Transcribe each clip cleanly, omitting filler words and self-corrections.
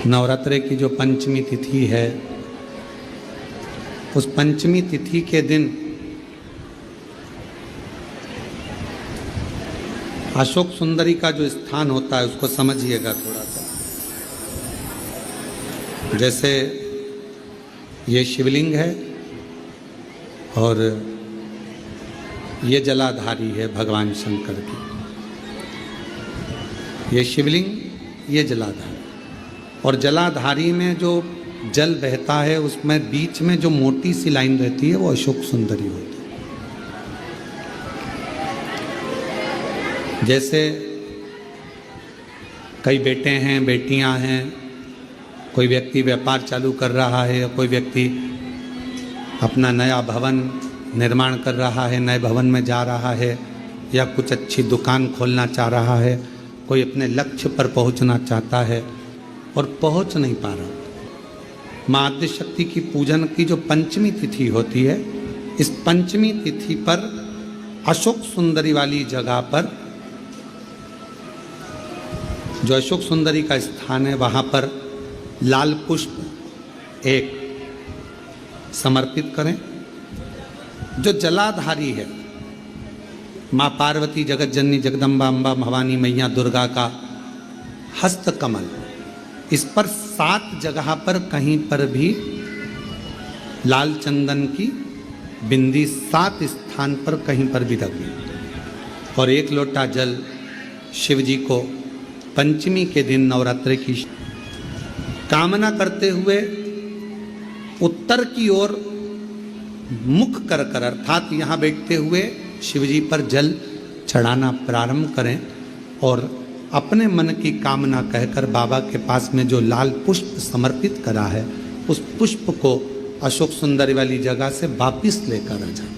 नवरात्रे की जो पंचमी तिथि है, उस पंचमी तिथि के दिन अशोक सुंदरी का जो स्थान होता है उसको समझिएगा थोड़ा सा। जैसे ये शिवलिंग है और ये जलाधारी है भगवान शंकर की। ये शिवलिंग, ये जलाधारी, और जलाधारी में जो जल बहता है उसमें बीच में जो मोटी सी लाइन रहती है वो अशोक सुंदरी होती है। जैसे कई बेटे हैं, बेटियां हैं, कोई व्यक्ति व्यापार चालू कर रहा है, कोई व्यक्ति अपना नया भवन निर्माण कर रहा है, नए भवन में जा रहा है, या कुछ अच्छी दुकान खोलना चाह रहा है, कोई अपने लक्ष्य पर पहुंचना चाहता है और पहुंच नहीं पा रहा। माँ आद्यशक्ति की पूजन की जो पंचमी तिथि होती है, इस पंचमी तिथि पर अशोक सुंदरी वाली जगह पर, जो अशोक सुंदरी का स्थान है, वहाँ पर लाल पुष्प एक समर्पित करें। जो जलाधारी है, माँ पार्वती, जगत जननी, जगदम्बा, अम्बा, भवानी, मैया दुर्गा का हस्त कमल, इस पर 7 जगह पर कहीं पर भी लाल चंदन की बिंदी 7 स्थान पर कहीं पर भी रखी, और 1 लोटा जल शिव जी को पंचमी के दिन नवरात्रि की कामना करते हुए उत्तर की ओर मुख कर कर, अर्थात यहाँ बैठते हुए शिव जी पर जल चढ़ाना प्रारंभ करें और अपने मन की कामना कहकर बाबा के पास में जो लाल पुष्प समर्पित करा है उस पुष्प को अशोक सुंदरी वाली जगह से वापिस लेकर आ जाए।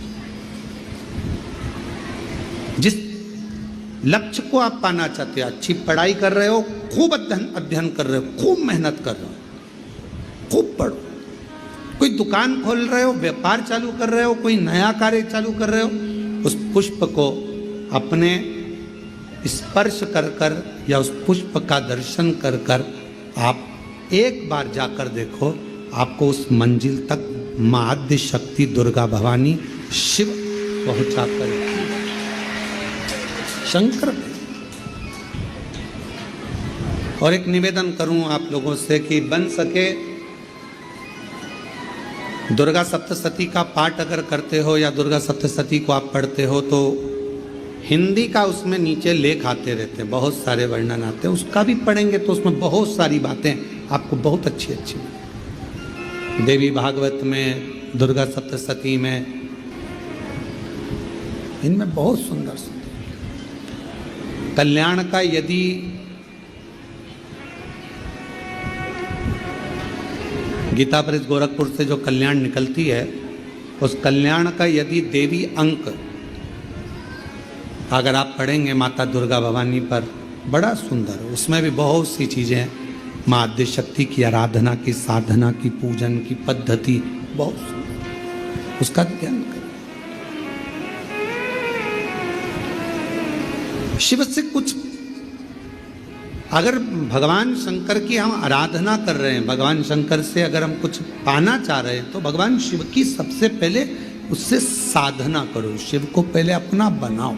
जिस लक्ष्य को आप पाना चाहते हो, अच्छी पढ़ाई कर रहे हो, खूब अध्ययन कर रहे हो, खूब मेहनत कर रहे हो, खूब पढ़ो, कोई दुकान खोल रहे हो, व्यापार चालू कर रहे हो, कोई नया कार्य चालू कर रहे हो, उस पुष्प को अपने स्पर्श कर कर या उस पुष्प का दर्शन कर कर आप एक बार जाकर देखो, आपको उस मंजिल तक माँ आद्यशक्ति दुर्गा भवानी शिव पहुंचा कर शंकर। और एक निवेदन करूं आप लोगों से कि बन सके दुर्गा सप्तशती का पाठ अगर करते हो या दुर्गा सप्तशती को आप पढ़ते हो तो हिंदी का उसमें नीचे लेख आते रहते हैं, बहुत सारे वर्णन आते हैं, उसका भी पढ़ेंगे तो उसमें बहुत सारी बातें आपको बहुत अच्छी अच्छी देवी भागवत में, दुर्गा सप्तशती में, इनमें बहुत सुंदर सुंदर कल्याण का यदि गीता प्रेस गोरखपुर से जो कल्याण निकलती है, उस कल्याण का यदि देवी अंक अगर आप पढ़ेंगे माता दुर्गा भवानी पर, बड़ा सुंदर, उसमें भी बहुत सी चीज़ें माँ आद्यशक्ति की आराधना की, साधना की, पूजन की पद्धति बहुत सुंदर, उसका ध्यान करें। शिव से कुछ अगर भगवान शंकर की हम आराधना कर रहे हैं, भगवान शंकर से अगर हम कुछ पाना चाह रहे हैं तो भगवान शिव की सबसे पहले उससे साधना करो, शिव को पहले अपना बनाओ।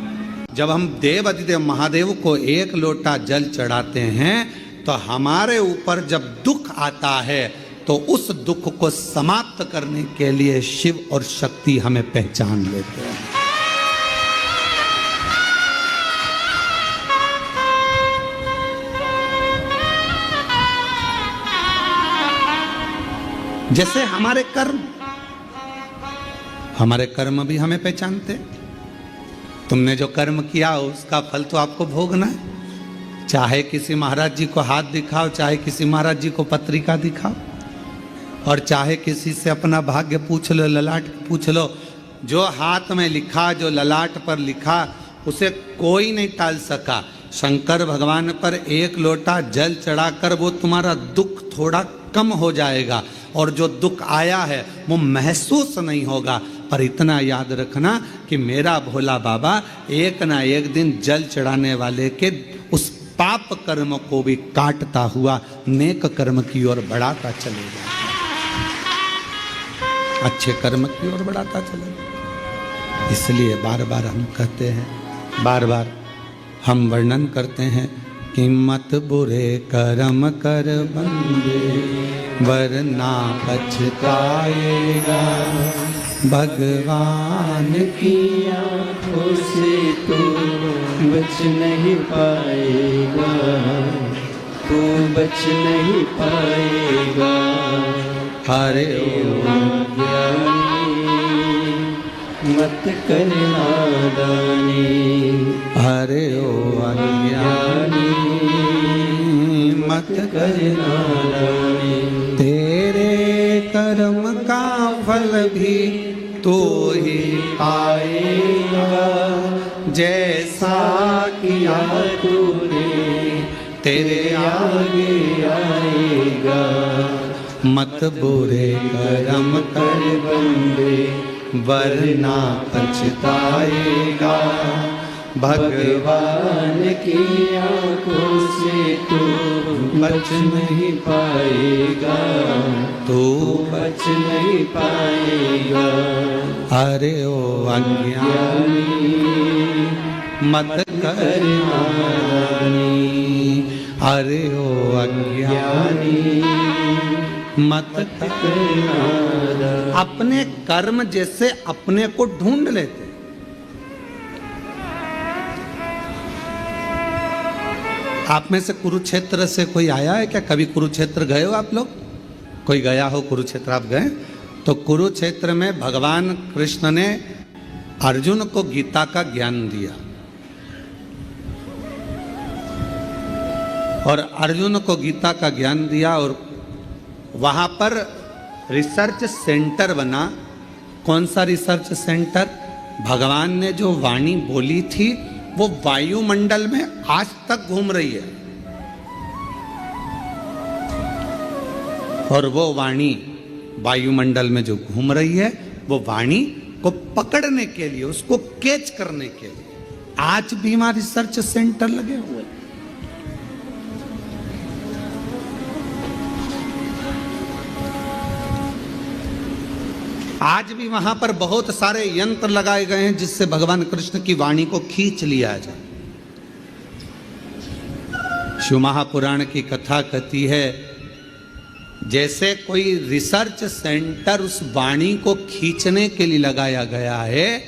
जब हम देव अधिदेव महादेव को 1 लोटा जल चढ़ाते हैं तो हमारे ऊपर जब दुख आता है तो उस दुख को समाप्त करने के लिए शिव और शक्ति हमें पहचान लेते हैं। जैसे हमारे कर्म भी हमें पहचानते। तुमने जो कर्म किया उसका फल तो आपको भोगना है। चाहे किसी महाराज जी को हाथ दिखाओ, चाहे किसी महाराज जी को पत्रिका दिखाओ, और चाहे किसी से अपना भाग्य पूछ लो, ललाट पूछ लो, जो हाथ में लिखा, जो ललाट पर लिखा, उसे कोई नहीं टाल सका। शंकर भगवान पर 1 लोटा जल चढ़ाकर वो तुम्हारा दुख थोड़ा कम हो जाएगा, और जो दुख आया है वो महसूस नहीं होगा। पर इतना याद रखना कि मेरा भोला बाबा एक ना एक दिन जल चढ़ाने वाले के उस पाप कर्म को भी काटता हुआ नेक कर्म की ओर बढ़ाता चलेगा, अच्छे कर्म की ओर बढ़ाता चलेगा। इसलिए बार बार हम कहते हैं, बार बार हम वर्णन करते हैं कि मत बुरे कर्म कर बंदे वरना पछताएगा। भगवान की आँखों से तू बच नहीं पाएगा, तू बच नहीं पाएगा। हरे ज्ञानी मत कर नादानी, हरे ओ अज्ञानी मत कर नादानी। तेरे कर्म का फल भी तो ही पाएगा, जैसा किया तूने तेरे आगे आएगा। मत बुरे कर्म कर बंदे वरना पछताएगा। भगवान की आँखों से तू बच नहीं पाएगा, तू बच नहीं पाएगा। अरे ओ अज्ञानी मत कर नादानी, अरे ओ अज्ञानी मत कर नादानी। अपने कर्म जैसे अपने को ढूंढ लेते। आप में से कुरुक्षेत्र से कोई आया है क्या? कभी कुरुक्षेत्र गए हो आप लोग? कोई गया हो कुरुक्षेत्र? आप गए? तो कुरुक्षेत्र में भगवान कृष्ण ने अर्जुन को गीता का ज्ञान दिया और अर्जुन को गीता का ज्ञान दिया और वहां पर रिसर्च सेंटर बना। कौन सा रिसर्च सेंटर? भगवान ने जो वाणी बोली थी वो वायुमंडल में आज तक घूम रही है और वो वाणी वायुमंडल में जो घूम रही है वो वाणी को पकड़ने के लिए, उसको कैच करने के लिए आज भी वहां रिसर्च सेंटर लगे हुए हैं। आज भी वहां पर बहुत सारे यंत्र लगाए गए हैं जिससे भगवान कृष्ण की वाणी को खींच लिया जाए। शिव महापुराण की कथा कहती है जैसे कोई रिसर्च सेंटर उस वाणी को खींचने के लिए लगाया गया है,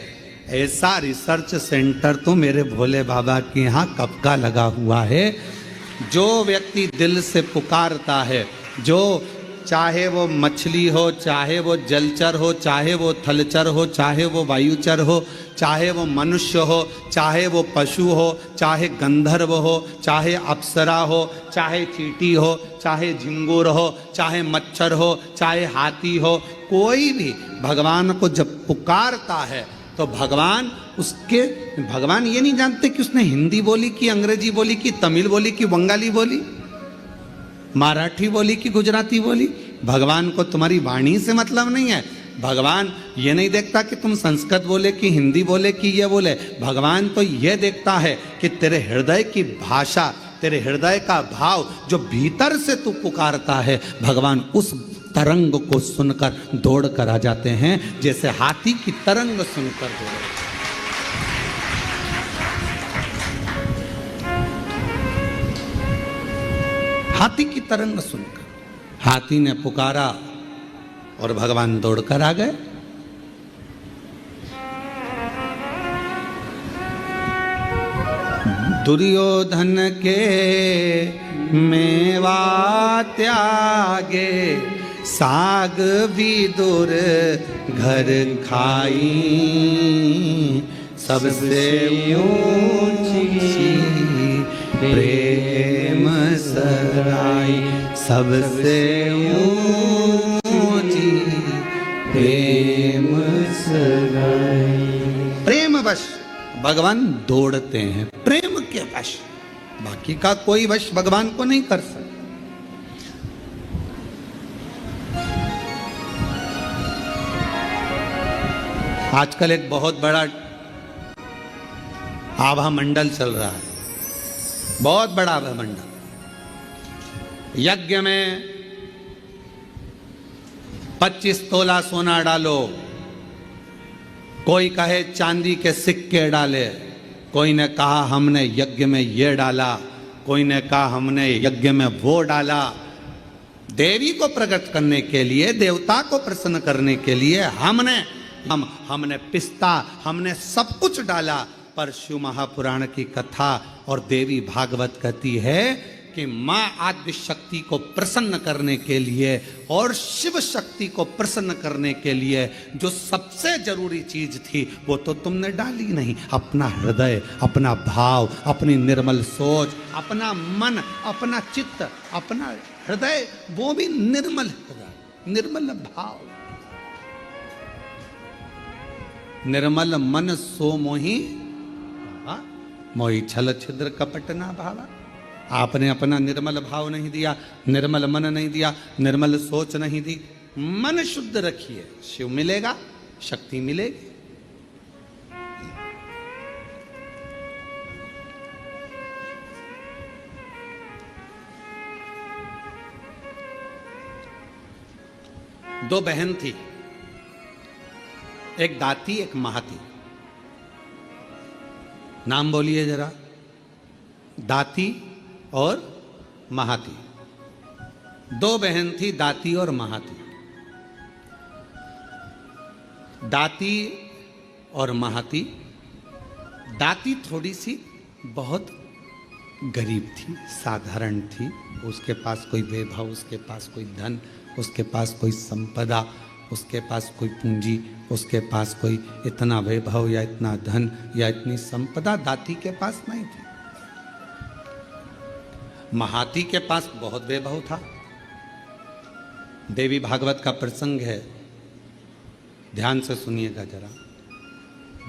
ऐसा रिसर्च सेंटर तो मेरे भोले बाबा के यहाँ कब का लगा हुआ है। जो व्यक्ति दिल से पुकारता है, जो चाहे वो मछली हो, चाहे वो जलचर हो, चाहे वो थलचर हो, चाहे वो वायुचर हो, चाहे वो मनुष्य हो, चाहे वो पशु हो, चाहे गंधर्व हो, चाहे अप्सरा हो, चाहे चींटी हो, चाहे झिंगुर हो, चाहे मच्छर हो, चाहे हाथी हो, कोई भी भगवान को जब पुकारता है तो भगवान ये नहीं जानते कि उसने हिंदी बोली कि अंग्रेजी बोली कि तमिल बोली कि बंगाली बोली, मराठी बोली कि गुजराती बोली। भगवान को तुम्हारी वाणी से मतलब नहीं है। भगवान ये नहीं देखता कि तुम संस्कृत बोले कि हिंदी बोले कि ये बोले। भगवान तो ये देखता है कि तेरे हृदय की भाषा, तेरे हृदय का भाव जो भीतर से तू पुकारता है, भगवान उस तरंग को सुनकर दौड़ कर आ जाते हैं, जैसे हाथी की तरंग सुनकर दौड़। हाथी की तरंग सुनकर हाथी ने पुकारा और भगवान दौड़कर आ गए। दुर्योधन के मेवा त्यागे, साग विदुर घर खाई, सबसे ऊंची प्रेम सराई, सबसे ऊंची प्रेम सराई। प्रेम वश भगवान दौड़ते हैं, प्रेम के वश। बाकी का कोई वश भगवान को नहीं कर सकता। आजकल एक बहुत बड़ा आभा मंडल चल रहा है। बहुत बड़ा मंडप। यज्ञ में 25 तोला सोना डालो, कोई कहे चांदी के सिक्के डाले, कोई ने कहा हमने यज्ञ में ये डाला, कोई ने कहा हमने यज्ञ में वो डाला। देवी को प्रकट करने के लिए, देवता को प्रसन्न करने के लिए हमने पिस्ता, हमने सब कुछ डाला। पर शिव महापुराण की कथा और देवी भागवत कहती है कि मां आद्य शक्ति को प्रसन्न करने के लिए और शिव शक्ति को प्रसन्न करने के लिए जो सबसे जरूरी चीज थी वो तो तुमने डाली नहीं। अपना हृदय, अपना भाव, अपनी निर्मल सोच, अपना मन, अपना चित्त, अपना हृदय, वो भी निर्मल हृदय, निर्मल भाव। निर्मल मन सो मोही, मोही छल छिद्र कपट ना भावा। आपने अपना निर्मल भाव नहीं दिया, निर्मल मन नहीं दिया, निर्मल सोच नहीं दी। मन शुद्ध रखिए, शिव मिलेगा, शक्ति मिलेगी। दो बहन थी, एक दाती एक महाती। नाम बोलिए जरा, दाती और महाती। दो बहन थी, दाती और महाती। दाती और महाती। दाती थोड़ी सी बहुत गरीब थी, साधारण थी। उसके पास कोई वैभव, उसके पास कोई धन, उसके पास कोई संपदा, उसके पास कोई पूंजी, उसके पास कोई इतना वैभव या इतना धन या इतनी संपदा दाती के पास नहीं थी। महाती के पास बहुत वैभव था। देवी भागवत का प्रसंग है, ध्यान से सुनिएगा जरा।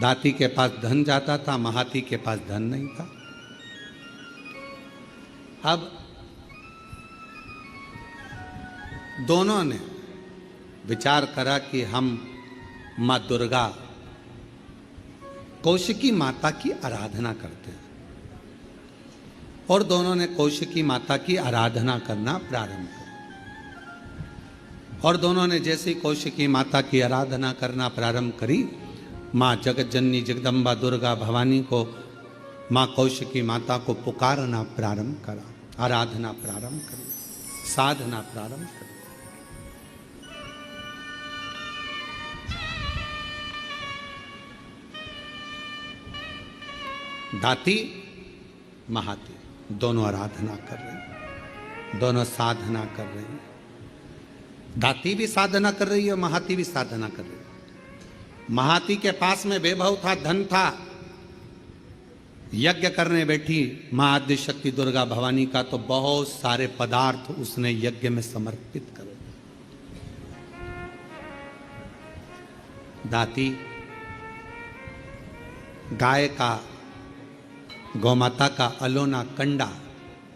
दाती के पास धन जाता था, महाती के पास धन नहीं था। अब दोनों ने विचार करा कि हम माँ दुर्गा, कौशिकी माता की आराधना करते हैं, और दोनों ने कौशिकी माता की आराधना करना प्रारंभ किया। और दोनों ने जैसे कौशिकी माता की आराधना करना प्रारंभ करी, माँ जगत जननी जगदम्बा दुर्गा भवानी को, माँ कौशिकी माता को पुकारना प्रारंभ करा, आराधना प्रारंभ करी, साधना प्रारंभ करी। दाती महाती दोनों आराधना कर रहे हैं, दोनों साधना कर रहे हैं। दाती भी साधना कर रही है, महाती भी साधना कर रही है। महाती के पास में वैभव था, धन था। यज्ञ करने बैठी मां आद्य शक्ति दुर्गा भवानी का, तो बहुत सारे पदार्थ उसने यज्ञ में समर्पित कर दिए। दाती गाय का, गौमाता का अलोना कंडा,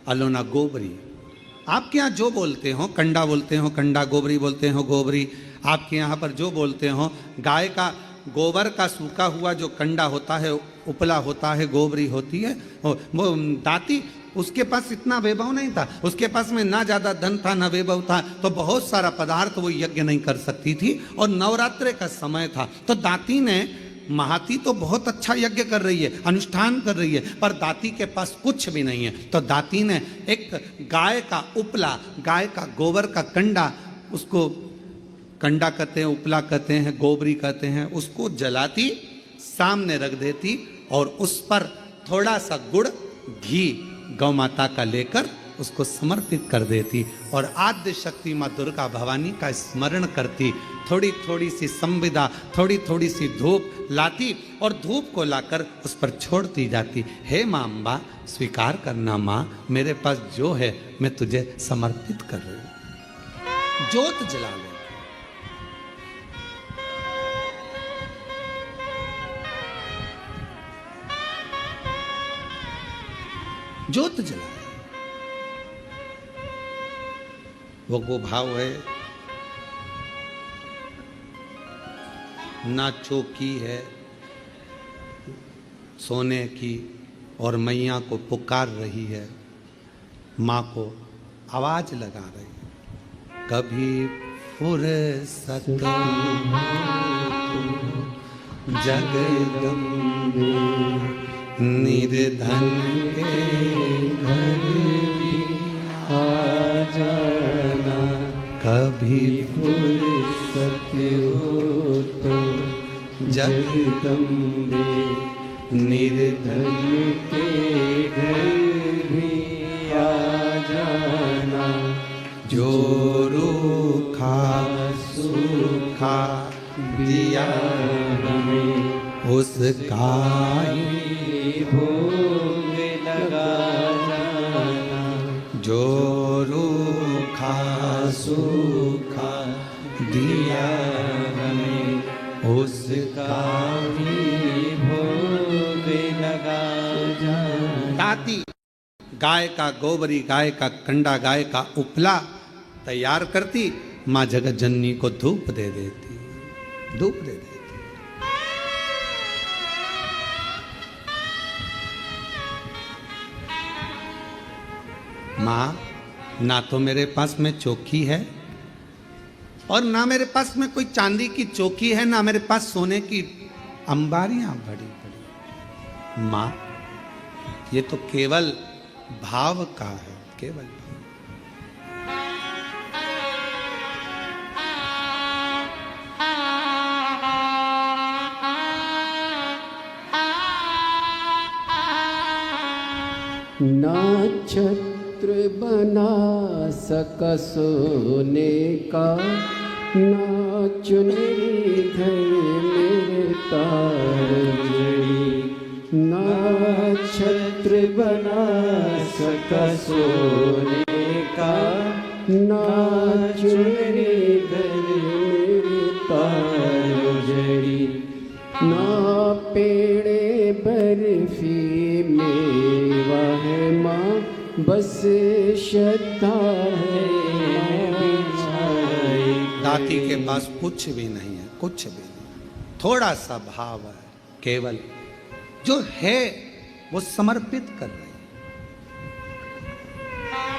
अलोना गोबरी, आपके यहाँ जो बोलते हो, कंडा बोलते हो कंडा, गोबरी बोलते हो गोबरी, आपके यहाँ पर जो बोलते हो, गाय का गोबर का सूखा हुआ जो कंडा होता है, उपला होता है, गोबरी होती है। वो दाती, उसके पास इतना वैभव नहीं था, उसके पास में ना ज़्यादा धन था ना वैभव था, तो बहुत सारा पदार्थ वो यज्ञ नहीं कर सकती थी। और नवरात्रे का समय था, तो दाती ने, महाती तो बहुत अच्छा यज्ञ कर रही है, अनुष्ठान कर रही है, पर दाती के पास कुछ भी नहीं है। तो दाती ने एक गाय का उपला, गाय का गोबर का कंडा, उसको कंडा कहते हैं, उपला कहते हैं, गोबरी कहते हैं, उसको जलाती, सामने रख देती और उस पर थोड़ा सा गुड़, घी गौ माता का लेकर उसको समर्पित कर देती और आद्य शक्ति माँ दुर्गा भवानी का स्मरण करती। थोड़ी थोड़ी सी संविदा, थोड़ी थोड़ी सी धूप लाती और धूप को लाकर उस पर छोड़ती जाती। हे माँ अम्बा, स्वीकार करना माँ, मेरे पास जो है मैं तुझे समर्पित कर रही हूँ। ज्योत जला ले। ज्योत जला, वो भाव है, ना चौकी है सोने की और मैया को पुकार रही है, माँ को आवाज लगा रही है, कभी फुर्सत जगदम्बे निर्धन के घर भी आ जाना, कभी फुर्सत हो तो जगदम्बे निर्धन के घर भी आ जाना, जो रूखा सूखा दिया हमें उसका ही भोग लगा जाना, जो रूखा सूखा दिया हमें उसका ही भोग लगा जाना। दाती गाय का गोबरी, गाय का कंडा, गाय का उपला तैयार करती, माँ जगत जननी को धूप दे देती, धूप दे देती। माँ, ना तो मेरे पास में चौकी है और ना मेरे पास में कोई चांदी की चौकी है, ना मेरे पास सोने की अंबारियां बड़ी बड़ी। माँ, ये तो केवल भाव का है, केवल ना छत्र बना सका सोने का, ना चुनरी घर मेरे तार जड़ी, ना छत्र बना सका सोने का, ना चुनरी घर मेरे तार जड़ी, ना पेड़े बर्फी मेवा है माँ, बस श्रद्धा है बिछाई। दाती के पास कुछ भी नहीं है, कुछ भी नहीं, थोड़ा सा भाव है, केवल जो है वो समर्पित कर रही है।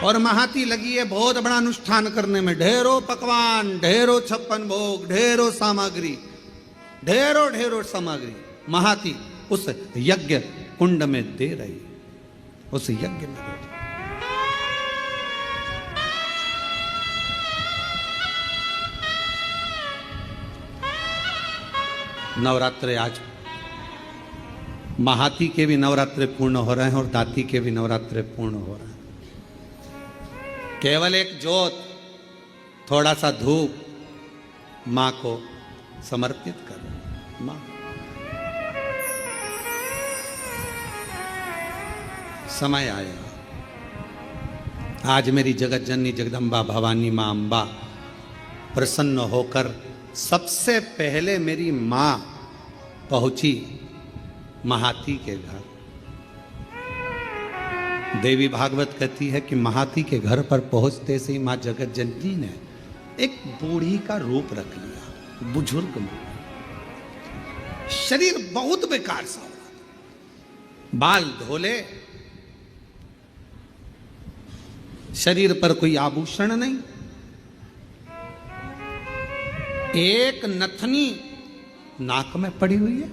और महाती लगी है बहुत बड़ा अनुष्ठान करने में, ढेरों पकवान, ढेरों 56 भोग, ढेरों सामग्री, ढेरों ढेरों सामग्री महाती उस यज्ञ कुंड में दे रही, उस यज्ञ में दे रही। नवरात्रे आज महाती के भी नवरात्रे पूर्ण हो रहे हैं और दाती के भी नवरात्रे पूर्ण हो रहे हैं। केवल एक जोत, थोड़ा सा धूप मां को समर्पित कर रहे हैं। मां, समय आया, आज मेरी जगत जननी जगदम्बा भवानी मां अम्बा प्रसन्न होकर सबसे पहले मेरी मां पहुंची महाती के घर। देवी भागवत कहती है कि महाती के घर पर पहुंचते से ही मां जगत जननी ने एक बूढ़ी का रूप रख लिया, बुजुर्ग में, शरीर बहुत बेकार सा हो, बाल धोले, शरीर पर कोई आभूषण नहीं, एक नथनी नाक में पड़ी हुई है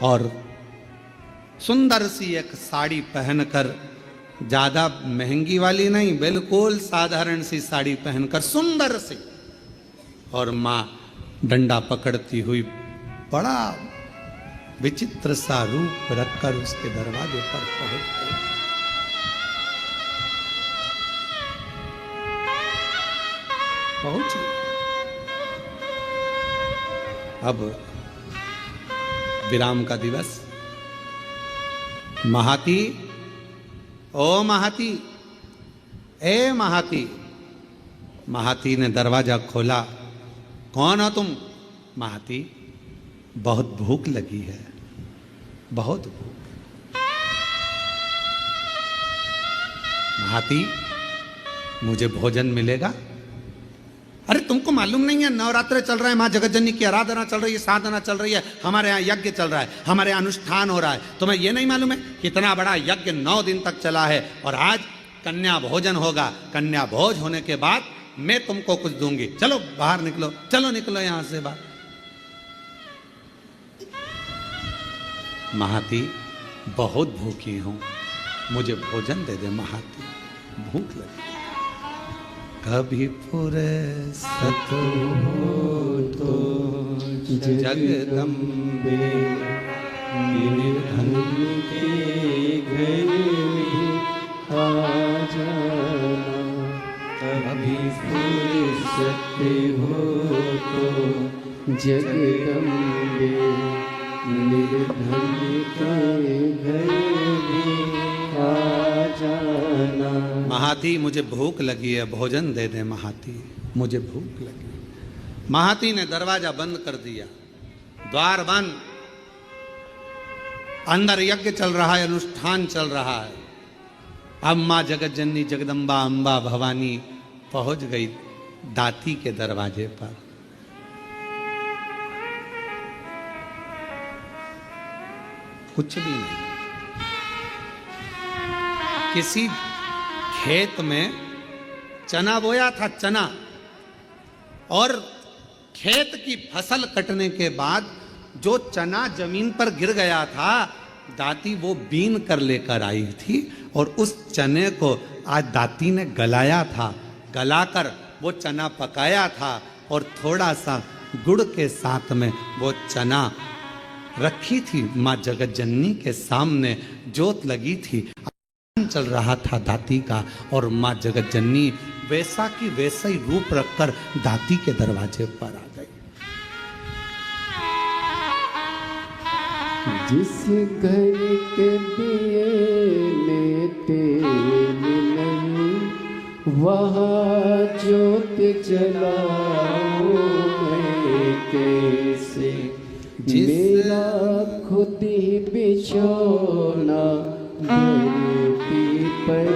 और सुंदर सी एक साड़ी पहनकर, ज्यादा महंगी वाली नहीं, बिल्कुल साधारण सी साड़ी पहनकर सुंदर सी, और मां डंडा पकड़ती हुई बड़ा विचित्र सा रूप रखकर उसके दरवाजे पर पहुंच गई। पहुंची। अब विराम का दिवस, महाती, ओ महाती, ए महाती। महाती ने दरवाजा खोला, कौन हो तुम? महाती, बहुत भूख लगी है, बहुत भूख। महाती, मुझे भोजन मिलेगा? अरे तुमको मालूम नहीं है, नवरात्र चल रहा है, माँ जगतजननी की आराधना चल रही है, साधना चल रही है, हमारे यहाँ यज्ञ चल रहा है, हमारे यहाँ अनुष्ठान हो रहा है। तुम्हें ये नहीं मालूम है कितना बड़ा यज्ञ 9 दिन तक चला है, और आज कन्या भोजन होगा। कन्या भोज होने के बाद मैं तुमको कुछ दूंगी। चलो बाहर निकलो, चलो निकलो यहां से बाहर। महाती बहुत भूखी हूं, मुझे भोजन दे दे महाती, भूख लगी। कभी फुर्सत हो तो जगदम्बे निर्धन के घर में आ जाना, कभी फुर्सत हो तो जगदम्बे निर्धन के घर में आ जाना। महाती मुझे भूख लगी है, भोजन दे दे महाती, मुझे भूख लगी। महाती ने दरवाजा बंद कर दिया, द्वार बंद। अंदर यज्ञ चल रहा है, अनुष्ठान चल रहा है। अब माँ जगतजननी जगदम्बा अम्बा भवानी पहुंच गई दाती के दरवाजे पर। कुछ भी नहीं, किसी खेत में चना बोया था, चना, और खेत की फसल कटने के बाद जो चना जमीन पर गिर गया था, दाती वो बीन कर लेकर आई थी, और उस चने को आज दाती ने गलाया था। गलाकर वो चना पकाया था, और थोड़ा सा गुड़ के साथ में वो चना रखी थी माँ जगतजननी के सामने। जोत लगी थी, चल रहा था दाती का, और माँ जगतजननी वैसा की वैसा ही रूप रखकर दाती के दरवाजे पर आ गई। जिस घर के दिए में तेल नहीं, वहाँ जोत जलाऊं मैं कैसे। मेरा खुद ही बिछौना धरती पर,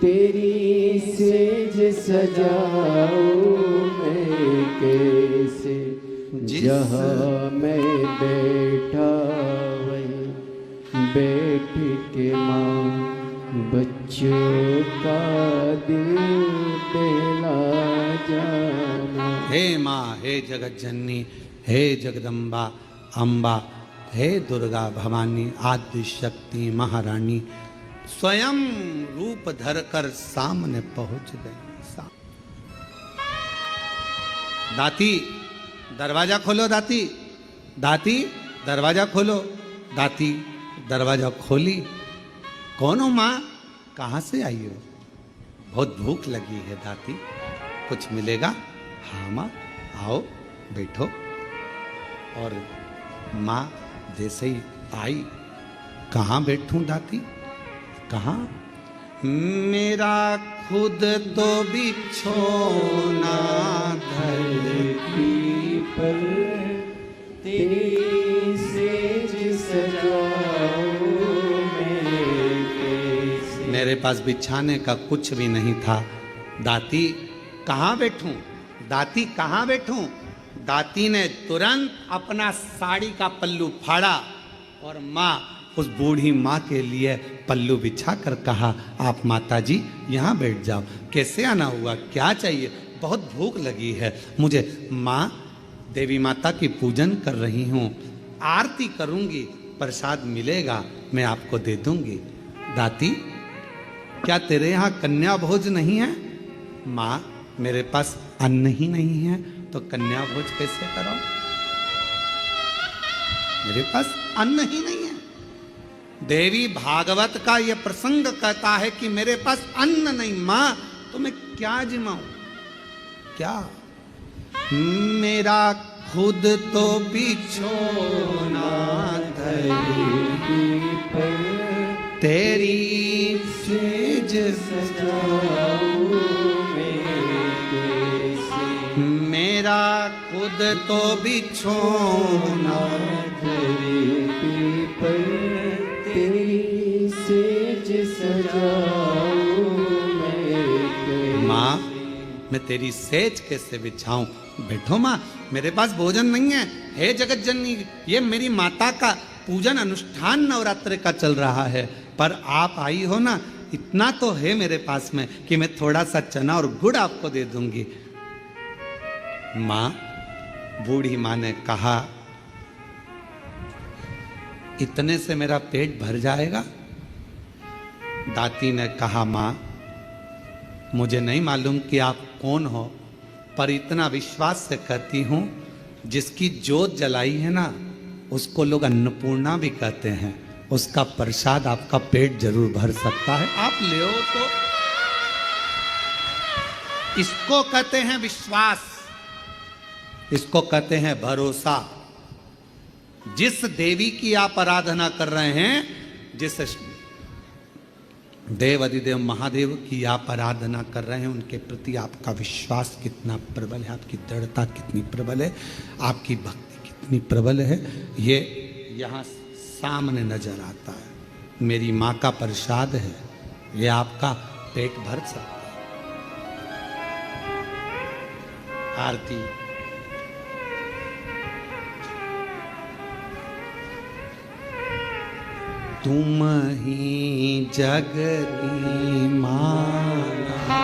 तेरी सेज सजाऊं मैं कैसे। जहाँ मैं बैठा वहीं बैठ के माँ बच्चों का दिल बहला जाना। हे माँ, हे जगतजननी, हे जगदम्बा अम्बा, हे दुर्गा भवानी, आदि शक्ति महारानी स्वयं रूप धरकर सामने पहुंच गई। दाती दरवाजा खोलो, दाती, दाती दरवाजा खोलो। दाती दरवाजा खोली। कौन हो माँ, कहाँ से आई हो? बहुत भूख लगी है दाती, कुछ मिलेगा? हाँ माँ, आओ बैठो। और माँ जैसे ही आई, कहाँ बैठूं दाती, कहाँ? मेरा खुद तो बिछोना धरती पर, तेरी सेज सजाऊं मैं कैसे। मेरे पास बिछाने का कुछ भी नहीं था। दाती कहाँ बैठूं, दाती कहाँ बैठूं? दाती ने तुरंत अपना साड़ी का पल्लू फाड़ा, और माँ उस बूढ़ी माँ के लिए पल्लू बिछा कर कहा, आप माता जी यहाँ बैठ जाओ। कैसे आना हुआ, क्या चाहिए? बहुत भूख लगी है मुझे। माँ देवी माता की पूजन कर रही हूँ, आरती करूँगी, प्रसाद मिलेगा मैं आपको दे दूँगी। दाती क्या तेरे यहाँ कन्या भोज नहीं है? माँ मेरे पास अन्न ही नहीं है, तो कन्या भोज कैसे करो? मेरे पास अन्न ही नहीं है। देवी भागवत का यह प्रसंग कहता है कि मेरे पास अन्न नहीं। मां तो मैं क्या जिमाऊं, क्या? मेरा खुद तो बिछोना धरती पर, तेरी सेज सजाऊं मैं कैसे। मेरा खुद तो बिछोना धरती पर, तेरी सेज सजाऊं मैं कैसे। माँ मैं मैं तेरी सेज कैसे बिछाऊं। बैठो माँ, मेरे पास भोजन नहीं है। हे जगत जननी, ये मेरी माता का पूजन अनुष्ठान नवरात्र का चल रहा है, पर आप आई हो ना, इतना तो है मेरे पास में कि मैं थोड़ा सा चना और गुड़ आपको दे दूंगी। माँ, बूढ़ी माँ ने कहा, इतने से मेरा पेट भर जाएगा? दाती ने कहा, माँ, मुझे नहीं मालूम कि आप कौन हो, पर इतना विश्वास से कहती हूं, जिसकी जोत जलाई है ना, उसको लोग अन्नपूर्णा भी कहते हैं। उसका प्रसाद आपका पेट जरूर भर सकता है, आप ले तो। इसको कहते हैं विश्वास, इसको कहते हैं भरोसा। जिस देवी की आप आराधना कर रहे हैं, जिस देव अधिदेव महादेव की आप आराधना कर रहे हैं, उनके प्रति आपका विश्वास कितना प्रबल है, आपकी दृढ़ता कितनी प्रबल है, आपकी भक्ति कितनी प्रबल है, ये यहाँ सामने नजर आता है। मेरी माँ का प्रसाद है, ये आपका पेट भर सकता है। आरती। तुम ही जग की माला,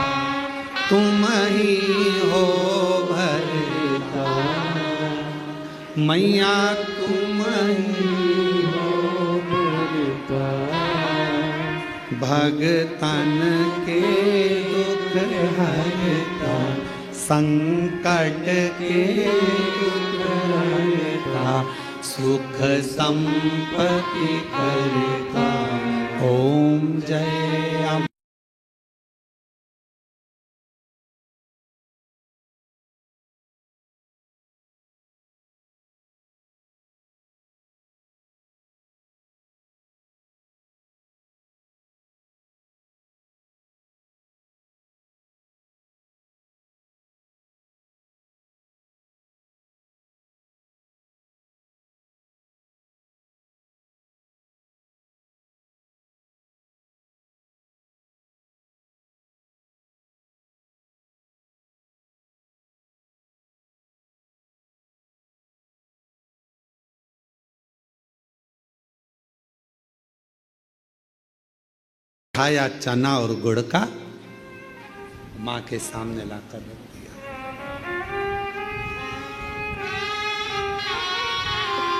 तुम ही हो भरता, मैया तुम ही हो भरता, भगतन के दुख हरता, संकट के दुख हरता, सुख संपत्ति करता। ओम जय अम्बे। खाया चना और गुड़ का, माँ के सामने लाकर रख दिया।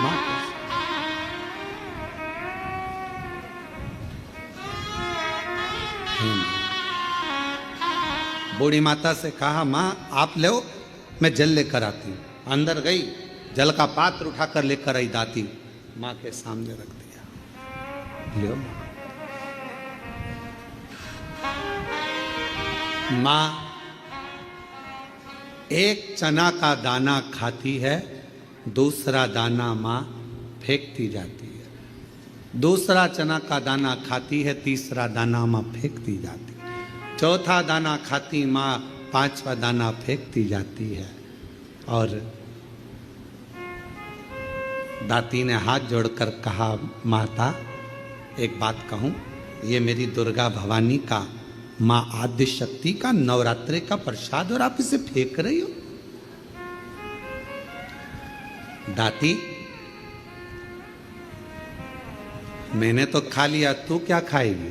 माँ बूढ़ी माता से कहा, माँ आप ले, मैं जल लेकर आती हूँ। अंदर गई, जल का पात्र उठाकर लेकर आई दाती, माँ के सामने रख दिया। लो माँ, एक चना का दाना खाती है, दूसरा दाना माँ फेंकती जाती है। दूसरा चना का दाना खाती है, तीसरा दाना माँ फेंकती जाती है। चौथा दाना खाती माँ, पांचवा दाना फेंकती जाती है। और दाती ने हाथ जोड़कर कहा, माता एक बात कहूँ, ये मेरी दुर्गा भवानी का, माँ आद्य शक्ति का नवरात्रे का प्रसाद, और आप इसे फेंक रही हो। दाती, मैंने तो खा लिया, तू क्या खाएगी?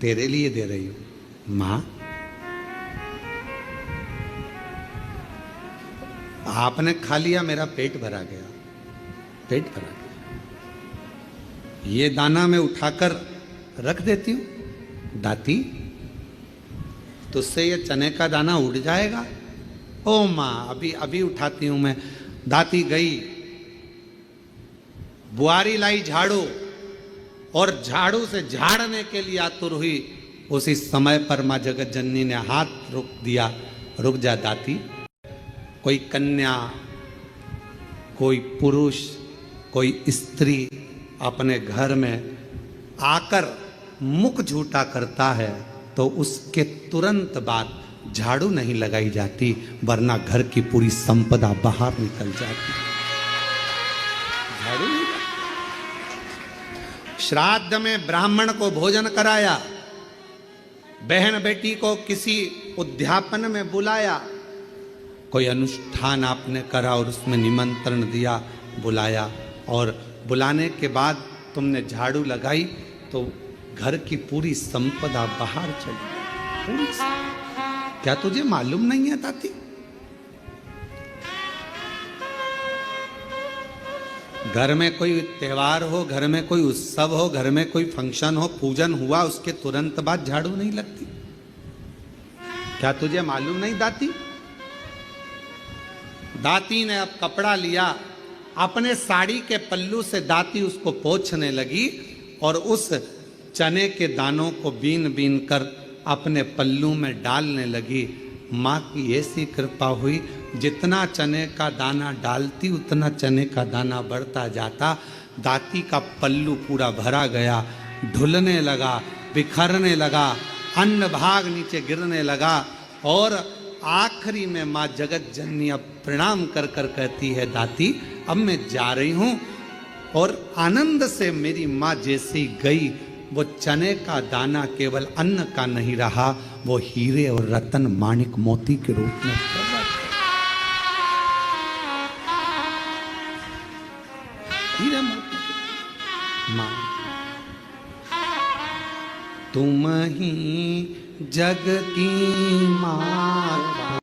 तेरे लिए दे रही हूं। माँ, आपने खा लिया, मेरा पेट भरा गया, पेट भरा गया। ये दाना मैं उठाकर रख देती हूं। दाती, तुझसे ये चने का दाना उड़ जाएगा। ओ माँ, अभी अभी उठाती हूं मैं। दाती गई, बुआरी लाई झाड़ू, और झाड़ू से झाड़ने के लिए आतुर हुई। उसी समय पर माँ जगत जननी ने हाथ रोक दिया। रुक जा दाती, कोई कन्या, कोई पुरुष, कोई स्त्री अपने घर में आकर मुख झूठा करता है तो उसके तुरंत बाद झाड़ू नहीं लगाई जाती, वरना घर की पूरी संपदा बाहर निकल जाती। झाड़ू नहीं। श्राद्ध में ब्राह्मण को भोजन कराया, बहन बेटी को किसी उद्यापन में बुलाया, कोई अनुष्ठान आपने करा और उसमें निमंत्रण दिया, बुलाया, और बुलाने के बाद तुमने झाड़ू लगाई तो घर की पूरी संपदा बाहर चली गई, पूरी। क्या तुझे मालूम नहीं है ताती? घर में कोई त्योहार हो, घर में कोई उत्सव हो, घर में कोई फंक्शन हो, पूजन हुआ, उसके तुरंत बाद झाड़ू नहीं लगती। क्या तुझे मालूम नहीं दाती? दाती ने अब कपड़ा लिया, अपने साड़ी के पल्लू से दाती उसको पोंछने लगी और उस चने के दानों को बीन बीन कर अपने पल्लू में डालने लगी। माँ की ऐसी कृपा हुई, जितना चने का दाना डालती उतना चने का दाना बढ़ता जाता। दाती का पल्लू पूरा भरा गया, ढुलने लगा, बिखरने लगा, अन्न भाग नीचे गिरने लगा। और आखिरी में माँ जगत जननी अब प्रणाम कर कर कहती है, दाती अब मैं जा रही हूँ। और आनंद से मेरी माँ जैसी गई, वो चने का दाना केवल अन्न का नहीं रहा, वो हीरे और रतन माणिक मोती के रूप में प्रकट। हीरे मोती। माँ तुम ही जग की माता,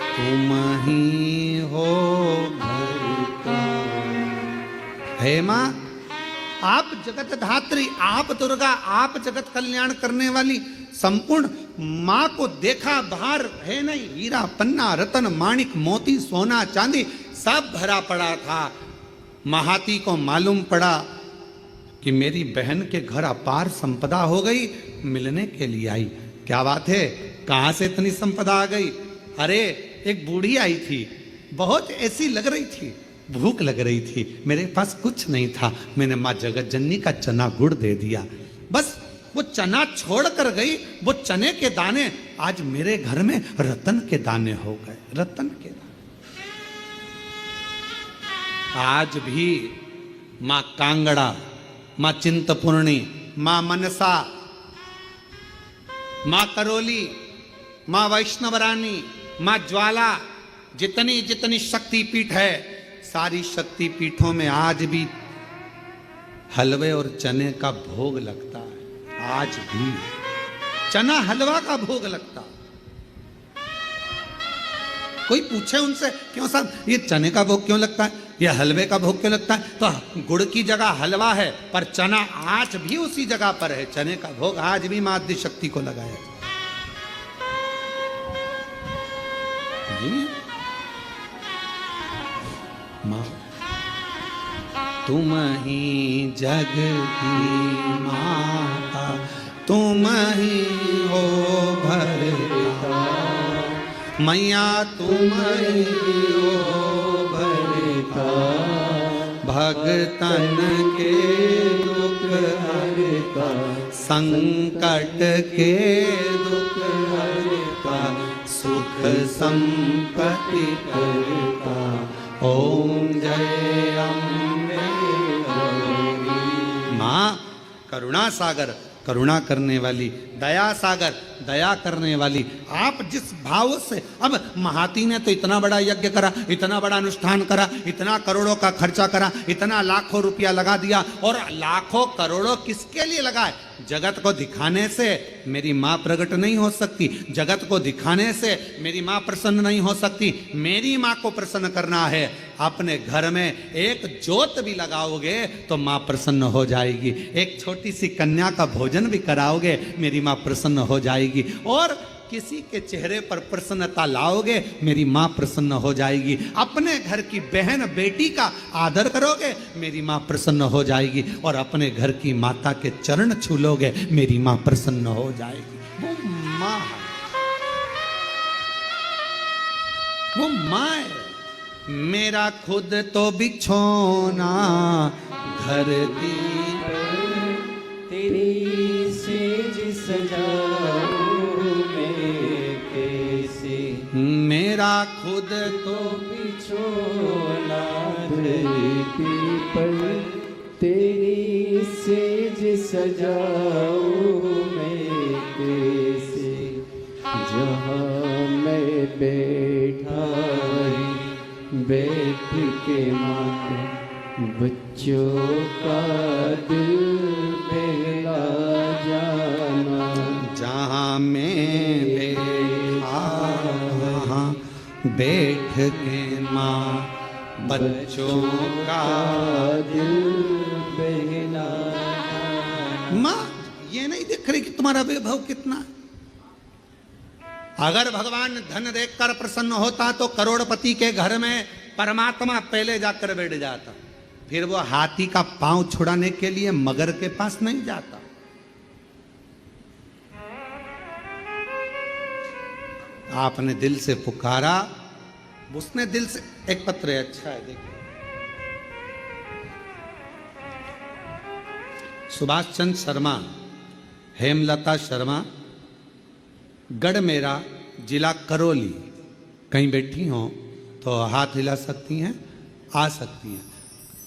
तुम ही हो घर का। हे माँ, आप जगत धात्री, आप दुर्गा, आप जगत कल्याण करने वाली संपूर्ण माँ को देखा, बाहर है नहीं, हीरा पन्ना रतन माणिक मोती सोना चांदी सब भरा पड़ा था। महाती को मालूम पड़ा कि मेरी बहन के घर अपार संपदा हो गई, मिलने के लिए आई। क्या बात है, कहाँ से इतनी संपदा आ गई? अरे एक बूढ़ी आई थी, बहुत ऐसी लग रही थी, भूख लग रही थी, मेरे पास कुछ नहीं था, मैंने माँ जगत जननी का चना गुड़ दे दिया। बस वो चना छोड़ कर गई, वो चने के दाने आज मेरे घर में रतन के दाने हो गए, रतन के दाने। आज भी माँ कांगड़ा, माँ चिंतपूर्णी, माँ मनसा, माँ करोली, माँ वैष्णवरानी, माँ ज्वाला, जितनी जितनी शक्तिपीठ है, सारी शक्ति पीठों में आज भी हलवे और चने का भोग लगता है। आज भी चना हलवा का भोग लगता। कोई पूछे उनसे, क्यों साहब ये चने का भोग क्यों लगता है, ये हलवे का भोग क्यों लगता है? तो गुड़ की जगह हलवा है, पर चना आज भी उसी जगह पर है। चने का भोग आज भी माँ आदि शक्ति को लगाया नहीं। माँ तुम ही जग की माता, तुम ही हो भरता, मैया तुम ही हो भरता, भगतन के दुख हरता, संकट के दुख हरता, सुख संपत्ति करता। ओम जय अम्बे गौरी। माँ करुणा सागर, करुणा करने वाली, दया सागर, दया करने वाली। आप जिस भाव से, अब महाती ने तो इतना बड़ा यज्ञ करा, इतना बड़ा अनुष्ठान करा, इतना करोड़ों का खर्चा करा, इतना लाखों रुपया लगा दिया, और लाखों करोड़ों किसके लिए लगाए? जगत को दिखाने से मेरी माँ प्रकट नहीं हो सकती, जगत को दिखाने से मेरी माँ प्रसन्न नहीं हो सकती। मेरी माँ को प्रसन्न करना है, अपने घर में एक ज्योत भी लगाओगे तो माँ प्रसन्न हो जाएगी। एक छोटी सी कन्या का भोजन भी कराओगे, मेरी माँ प्रसन्न हो जाएगी। और किसी के चेहरे पर प्रसन्नता लाओगे, मेरी माँ प्रसन्न हो जाएगी। अपने घर की बहन बेटी का आदर करोगे, मेरी माँ प्रसन्न हो जाएगी। और अपने घर की माता के चरण छू लोगे, मेरी माँ प्रसन्न हो जाएगी। वो माँ है, वो माँ है। मेरा खुद तो बिछोना धरती पर, तेरी सेज सजाऊं मैं कैसे। मेरा खुद तो बिछोना धरती पर, तेरी सेज सजाऊं मैं कैसे, जहाँ मैं बैठा बैठ के माँ बच्चों का दिल बहला जाना। जहाँ मैं बैठा वहाँ बैठ के माँ बच्चों का दिल बहला जाना। माँ ये नहीं देख रही कि तुम्हारा वैभव कितना है? अगर भगवान धन देखकर प्रसन्न होता तो करोड़पति के घर में परमात्मा पहले जाकर बैठ जाता, फिर वो हाथी का पांव छुड़ाने के लिए मगर के पास नहीं जाता। आपने दिल से पुकारा, उसने दिल से। एक पत्र है, अच्छा है, देखिए। सुभाष चंद्र शर्मा, हेमलता शर्मा, गढ़मेरा, जिला करौली। कहीं बैठी हो तो हाथ हिला सकती हैं, आ सकती हैं,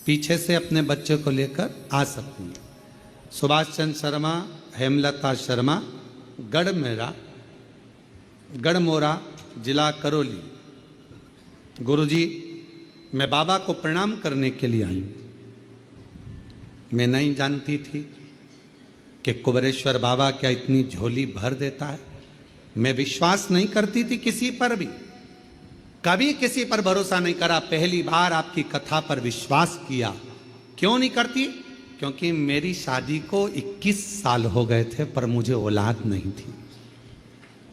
पीछे से अपने बच्चे को लेकर आ सकती हैं। सुभाष चंद्र शर्मा, हेमलता शर्मा, गढ़मेरा, गढ़मोरा, जिला करौली। गुरुजी, मैं बाबा को प्रणाम करने के लिए आई हूँ। मैं नहीं जानती थी कि कुबेरेश्वर बाबा क्या इतनी झोली भर देता है। मैं विश्वास नहीं करती थी किसी पर भी, कभी किसी पर भरोसा नहीं करा। पहली बार आपकी कथा पर विश्वास किया। क्यों नहीं करती? क्योंकि मेरी शादी को 21 साल हो गए थे पर मुझे औलाद नहीं थी।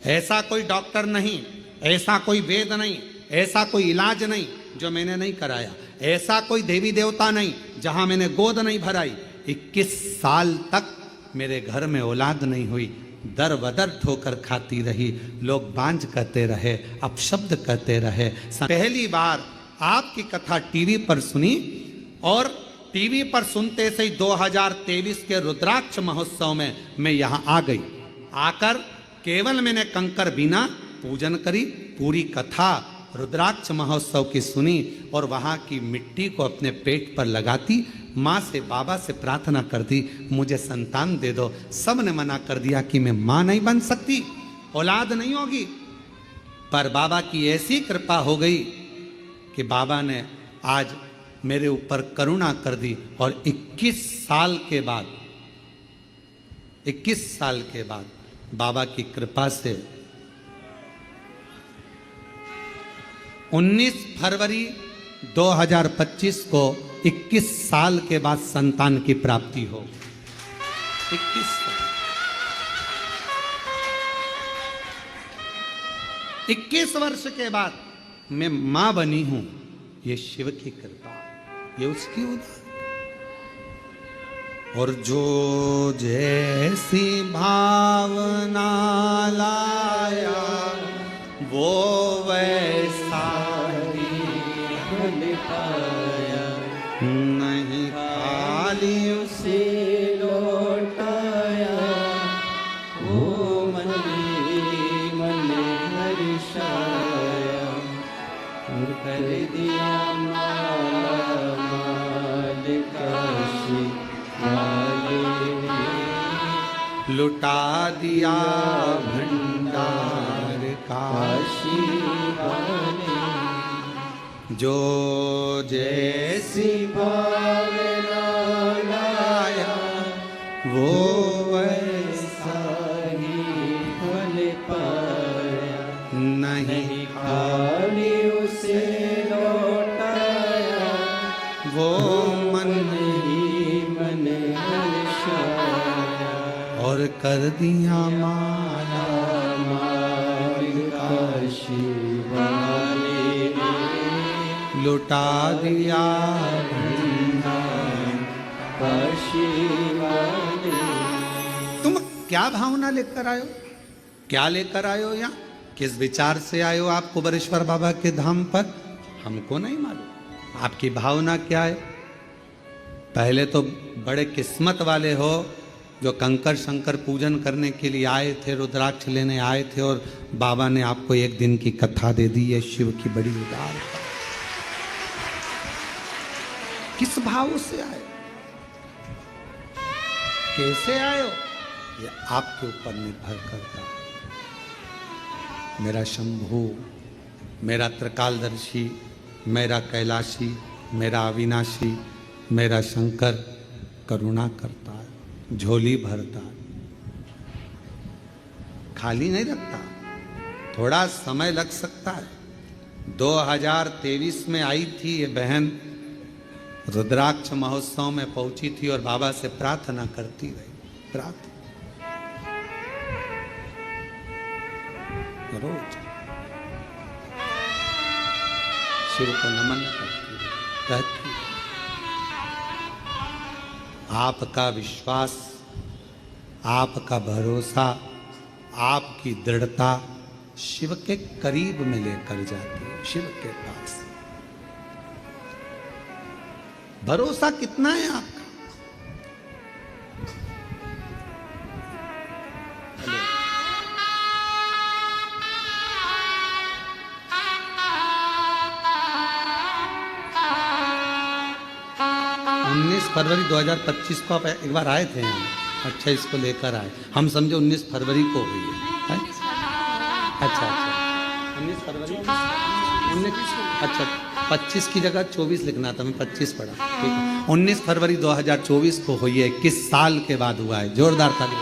ऐसा कोई डॉक्टर नहीं, ऐसा कोई वेद नहीं, ऐसा कोई इलाज नहीं जो मैंने नहीं कराया, ऐसा कोई देवी देवता नहीं जहां मैंने गोद नहीं भराई। 21 साल तक मेरे घर में औलाद नहीं हुई। दर बदर ठोकर खाती रही, लोग बांझ कहते रहे, अपशब्द कहते रहे। पहली बार आपकी कथा टीवी पर सुनी और टीवी पर सुनते से ही 2023 के रुद्राक्ष महोत्सव में मैं यहाँ आ गई। आकर केवल मैंने कंकर बीना पूजन करी, पूरी कथा रुद्राक्ष महोत्सव की सुनी और वहाँ की मिट्टी को अपने पेट पर लगाती, माँ से बाबा से प्रार्थना कर दी, मुझे संतान दे दो। सब ने मना कर दिया कि मैं माँ नहीं बन सकती, औलाद नहीं होगी। पर बाबा की ऐसी कृपा हो गई कि बाबा ने आज मेरे ऊपर करुणा कर दी और 21 साल के बाद बाबा की कृपा से 19 फरवरी 2025 को 21 साल के बाद संतान की प्राप्ति हो। 21 साल, 21 वर्ष के बाद मैं मां बनी हूं। ये शिव की कृपा, ये उसकी उदार। और जो जैसी भावना लाया वो वैसा ही फल पाया, नहीं खाली उसे लौटाया। वो मन ही मन हर्षाया और कर दिया माला माल काशी वाले ने। लुटा दिया भंडार काशी वाले जो जैसी भावना लाया वो वैसा ही फल पाया। नहीं खाली उसे लौटाया वो मन ही मन हर्षाया और कर दिया माला माल काशी वाले ने। लुटा दिया भंडार काशी वाले। तुम क्या भावना लेकर आयो, क्या लेकर आयो यहाँ, किस विचार से आयो आप कुबेरेश्वर बाबा के धाम पर, हमको नहीं मालूम। आपकी भावना क्या है? पहले तो बड़े किस्मत वाले हो जो कंकर शंकर पूजन करने के लिए आए थे, रुद्राक्ष लेने आए थे और बाबा ने आपको एक दिन की कथा दे दी। है शिव की बड़ी उदार। किस भाव से आए, कैसे आयो, ये आपके ऊपर निर्भर करता है। मेरा शंभू, मेरा त्रिकालदर्शी, मेरा कैलाशी, मेरा अविनाशी, मेरा शंकर करुणा करता है, झोली भरता है, खाली नहीं रखता। थोड़ा समय लग सकता है। 2023 में आई थी ये बहन, रुद्राक्ष महोत्सव में पहुंची थी और बाबा से प्रार्थना करती रही, प्रार्थना रोज शिव को नमन करती रही, कहती आपका विश्वास, आपका भरोसा, आपकी दृढ़ता शिव के करीब में लेकर जाती है, शिव के पास। भरोसा कितना है आपका? फरवरी 2025 को आप एक बार आए थे यहाँ। अच्छा, इसको लेकर आए, हम समझे 19 फरवरी को हुई है। अच्छा 19 फरवरी 19, अच्छा 25 की जगह 24 लिखना था, मैं 25 पढ़ा, ठीक है। 19 फरवरी 2024 को हुई है, 21 साल के बाद हुआ है। जोरदार ताली।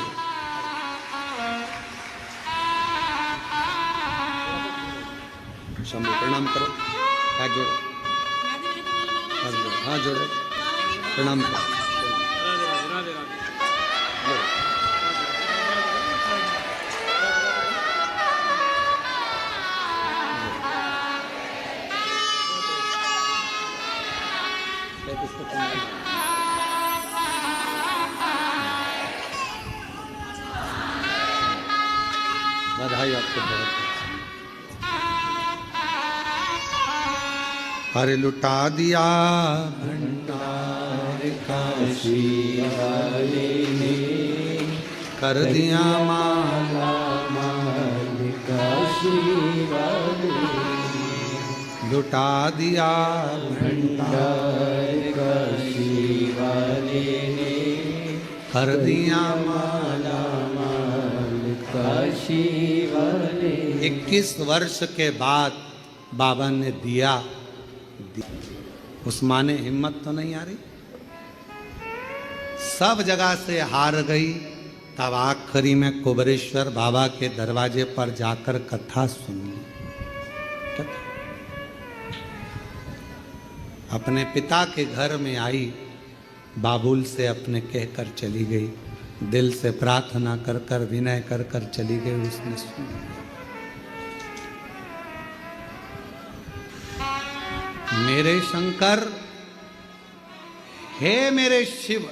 शंभू प्रणाम करो, हाथ जोड़ो, हाँ जोड़ो, प्रणाम करो। बधाई आपको बहुत। अरे लुटा दिया भंडार काशी वाले ने, कर दिया माला माल काशी वाले ने, लुटा दिया भंडार काशी वाले ने, कर दिया माला माल काशी वाले। 21 वर्ष के बाद बाबा ने दिया। उस माँ ने हिम्मत तो नहीं आ रही, सब जगह से हार गई। तब आखिरी में कुबरेश्वर बाबा के दरवाजे पर जाकर कथा सुनी। अपने पिता के घर में आई, बाबुल से अपने कहकर चली गई, दिल से प्रार्थना कर कर विनय कर कर चली गई। उसने सुना। मेरे शंकर, हे मेरे शिव,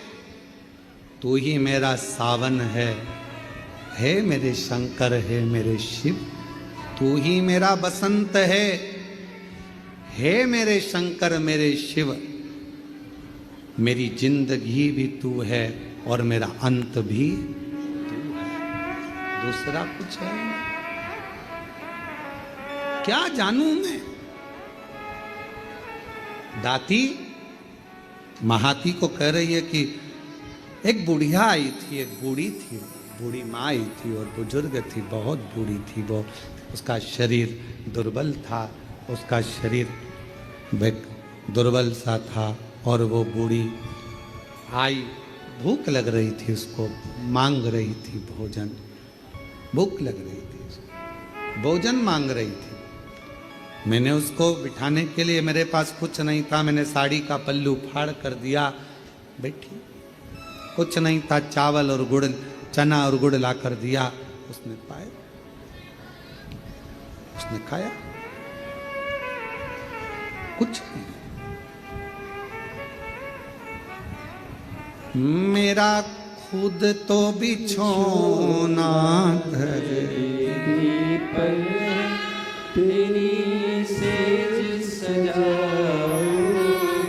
तू ही मेरा सावन है। हे मेरे शंकर, हे मेरे शिव, तू ही मेरा बसंत है। हे मेरे शंकर, मेरे शिव, मेरी जिंदगी भी तू है और मेरा अंत भी तू है, दूसरा कुछ है नहीं। क्या जानूं मैं? दाती महाती को कह रही है कि एक बुढ़िया आई थी, एक बूढ़ी थी, बूढ़ी माँ आई थी और बुजुर्ग थी, बहुत बूढ़ी थी वो। उसका शरीर दुर्बल था, उसका शरीर दुर्बल सा था और वो बूढ़ी आई, भूख लग रही थी उसको, मांग रही थी भोजन, भूख लग रही थी उसको, भोजन मांग रही थी। मैंने उसको बिठाने के लिए, मेरे पास कुछ नहीं था, मैंने साड़ी का पल्लू फाड़ कर दिया, बैठी। कुछ नहीं था, चावल और गुड़, चना और गुड़ ला कर दिया, उसने पाया, उसने खाया, कुछ नहीं। मेरा खुद तो बिछोना धरती पर तेरी सेज सजाऊं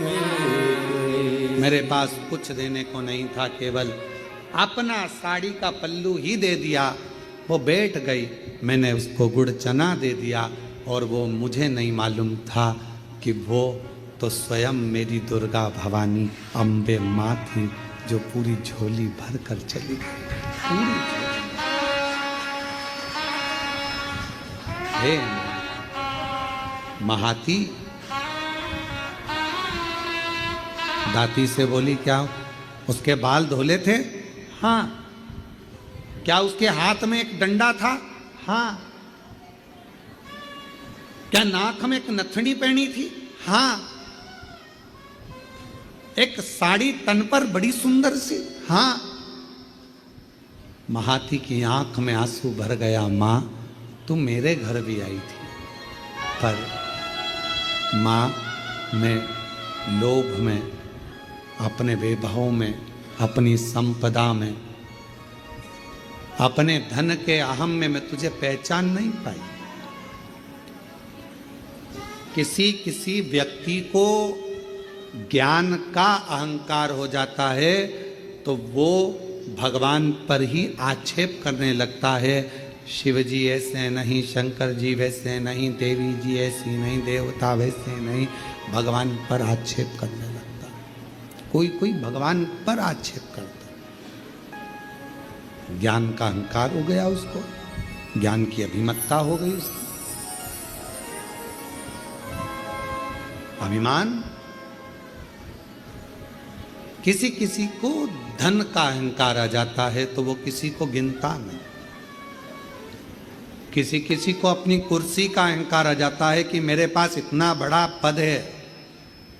मैं। मेरे पास कुछ देने को नहीं था, केवल अपना साड़ी का पल्लू ही दे दिया। वो बैठ गई, मैंने उसको गुड़ चना दे दिया और वो मुझे नहीं मालूम था कि वो तो स्वयं मेरी दुर्गा भवानी अम्बे माँ थी, जो पूरी झोली भर कर चली गई। पूरी चीज। हे महाती दाती से बोली, क्या उसके बाल धोले थे? हाँ। क्या उसके हाथ में एक डंडा था? हाँ। क्या नाक में एक नथनी पहनी थी? हाँ। एक साड़ी तन पर बड़ी सुंदर सी? हाँ। महाती की आंख में आंसू भर गया। मां, तू मेरे घर भी आई थी, पर मां, मैं लोभ में, अपने वैभव में, अपनी संपदा में, अपने धन के अहम में मैं तुझे पहचान नहीं पाई। किसी किसी व्यक्ति को ज्ञान का अहंकार हो जाता है तो वो भगवान पर ही आक्षेप करने लगता है। शिव जी ऐसे नहीं, शंकर जी वैसे नहीं, देवी जी ऐसी नहीं, देवता वैसे नहीं, भगवान पर आक्षेप करने लगता है। कोई कोई भगवान पर आक्षेप करता है। ज्ञान का अहंकार हो गया उसको, ज्ञान की अभिमत्ता हो गई उसकी, अभिमान। किसी किसी को धन का अहंकार आ जाता है तो वो किसी को गिनता नहीं। किसी किसी को अपनी कुर्सी का अहंकार आ जाता है कि मेरे पास इतना बड़ा पद है,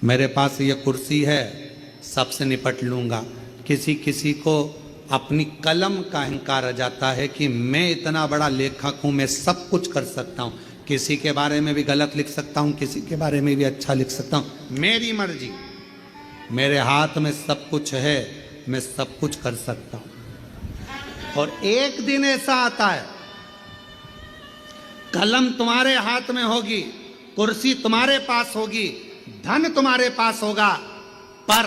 मेरे पास ये कुर्सी है, सबसे निपट लूंगा। किसी किसी को अपनी कलम का अहंकार आ जाता है कि मैं इतना बड़ा लेखक हूं, मैं सब कुछ कर सकता हूं, किसी के बारे में भी गलत लिख सकता हूं, किसी के बारे में भी अच्छा लिख सकता हूं, मेरी मर्जी, मेरे हाथ में सब कुछ है, मैं सब कुछ कर सकता हूं। और एक दिन ऐसा आता है, कलम तुम्हारे हाथ में होगी, कुर्सी तुम्हारे पास होगी, धन तुम्हारे पास होगा, पर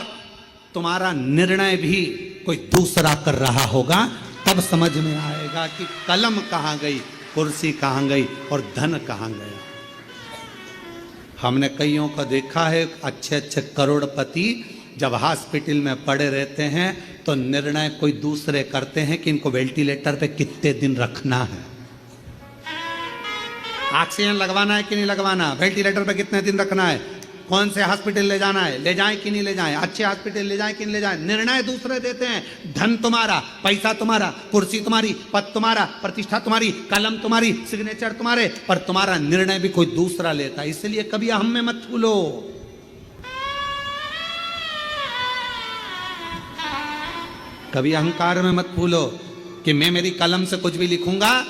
तुम्हारा निर्णय भी कोई दूसरा कर रहा होगा। तब समझ में आएगा कि कलम कहां गई, कुर्सी कहां गई और धन कहां गया। हमने कईयों को देखा है, अच्छे अच्छे करोड़पति जब हॉस्पिटल में पड़े रहते हैं तो निर्णय कोई दूसरे करते हैं कि इनको वेंटिलेटर पे कितने दिन रखना है, ऑक्सीजन लगवाना है कि नहीं लगवाना, वेंटिलेटर पे कितने दिन रखना है, कौन से हॉस्पिटल ले जाना है, ले जाएं कि नहीं ले जाएं, अच्छे हॉस्पिटल ले जाएं कि नहीं ले जाएं। निर्णय दूसरे देते हैं। धन तुम्हारा, पैसा तुम्हारा, कुर्सी तुम्हारी, पद तुम्हारा, प्रतिष्ठा तुम्हारी, कलम तुम्हारी, सिग्नेचर तुम्हारे, पर तुम्हारा निर्णय भी कोई दूसरा लेता है। इसलिए कभी अहम में मत फूलो। कभी अहंकार में मत फूलो कि मैं मेरी कलम से कुछ भी लिखूंगा,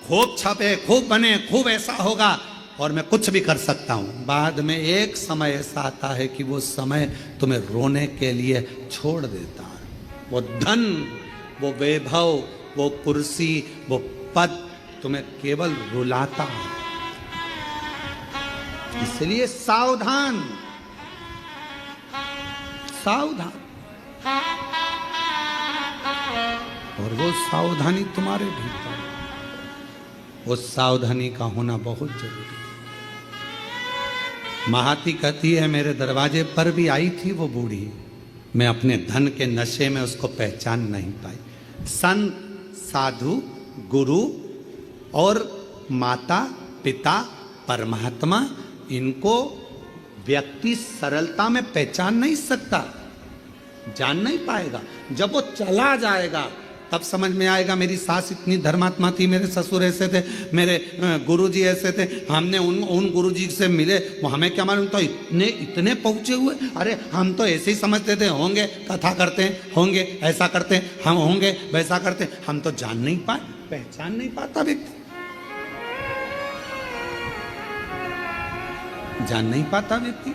खूब छपे, खूब बने, खूब ऐसा होगा और मैं कुछ भी कर सकता हूं। बाद में एक समय ऐसा आता है कि वो समय तुम्हें रोने के लिए छोड़ देता है। वो धन, वो वैभव, वो कुर्सी, वो पद तुम्हें केवल रुलाता है। इसलिए सावधान, सावधान। और वो सावधानी तुम्हारे भीतर, वो सावधानी का होना बहुत जरूरी है। महाती कहती है, मेरे दरवाजे पर भी आई थी वो बूढ़ी, मैं अपने धन के नशे में उसको पहचान नहीं पाई। संत, साधु, गुरु और माता पिता परमात्मा, इनको व्यक्ति सरलता में पहचान नहीं सकता, जान नहीं पाएगा। जब वो चला जाएगा तब समझ में आएगा, मेरी सास इतनी धर्मात्मा थी, मेरे ससुर ऐसे थे, मेरे गुरुजी ऐसे थे, हमने उन गुरुजी से मिले, वो हमें क्या मालूम, तो इतने पहुंचे हुए, अरे हम तो ऐसे ही समझते थे, होंगे कथा करते हैं, होंगे ऐसा करते हैं, हम होंगे वैसा करते हैं। हम तो जान नहीं पाए, पहचान नहीं पाता व्यक्ति, जान नहीं पाता व्यक्ति।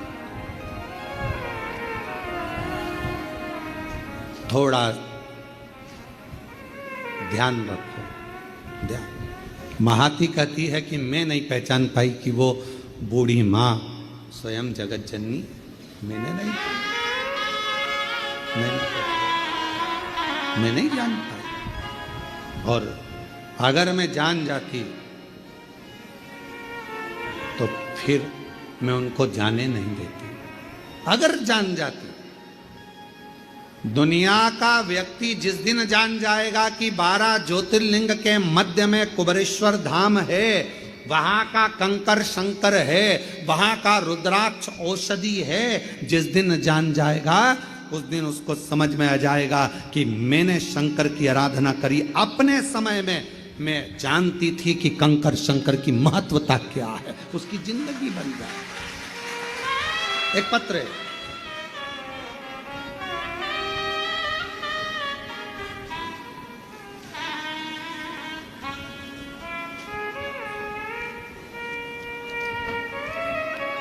थोड़ा ध्यान रखो, ध्यान। महाती कहती है कि मैं नहीं पहचान पाई कि वो बूढ़ी माँ स्वयं जगत जननी, मैंने नहीं, मैं नहीं जान पाई। और अगर मैं जान जाती तो फिर मैं उनको जाने नहीं देती। अगर जान जाती दुनिया का व्यक्ति जिस दिन जान जाएगा कि 12 ज्योतिर्लिंग के मध्य में कुबेरेश्वर धाम है, वहां का कंकर शंकर है, वहां का रुद्राक्ष औषधि है, जिस दिन जान जाएगा उस दिन उसको समझ में आ जाएगा कि मैंने शंकर की आराधना करी। अपने समय में मैं जानती थी कि कंकर शंकर की महत्वता क्या है, उसकी जिंदगी बन जाए। एक पत्र है,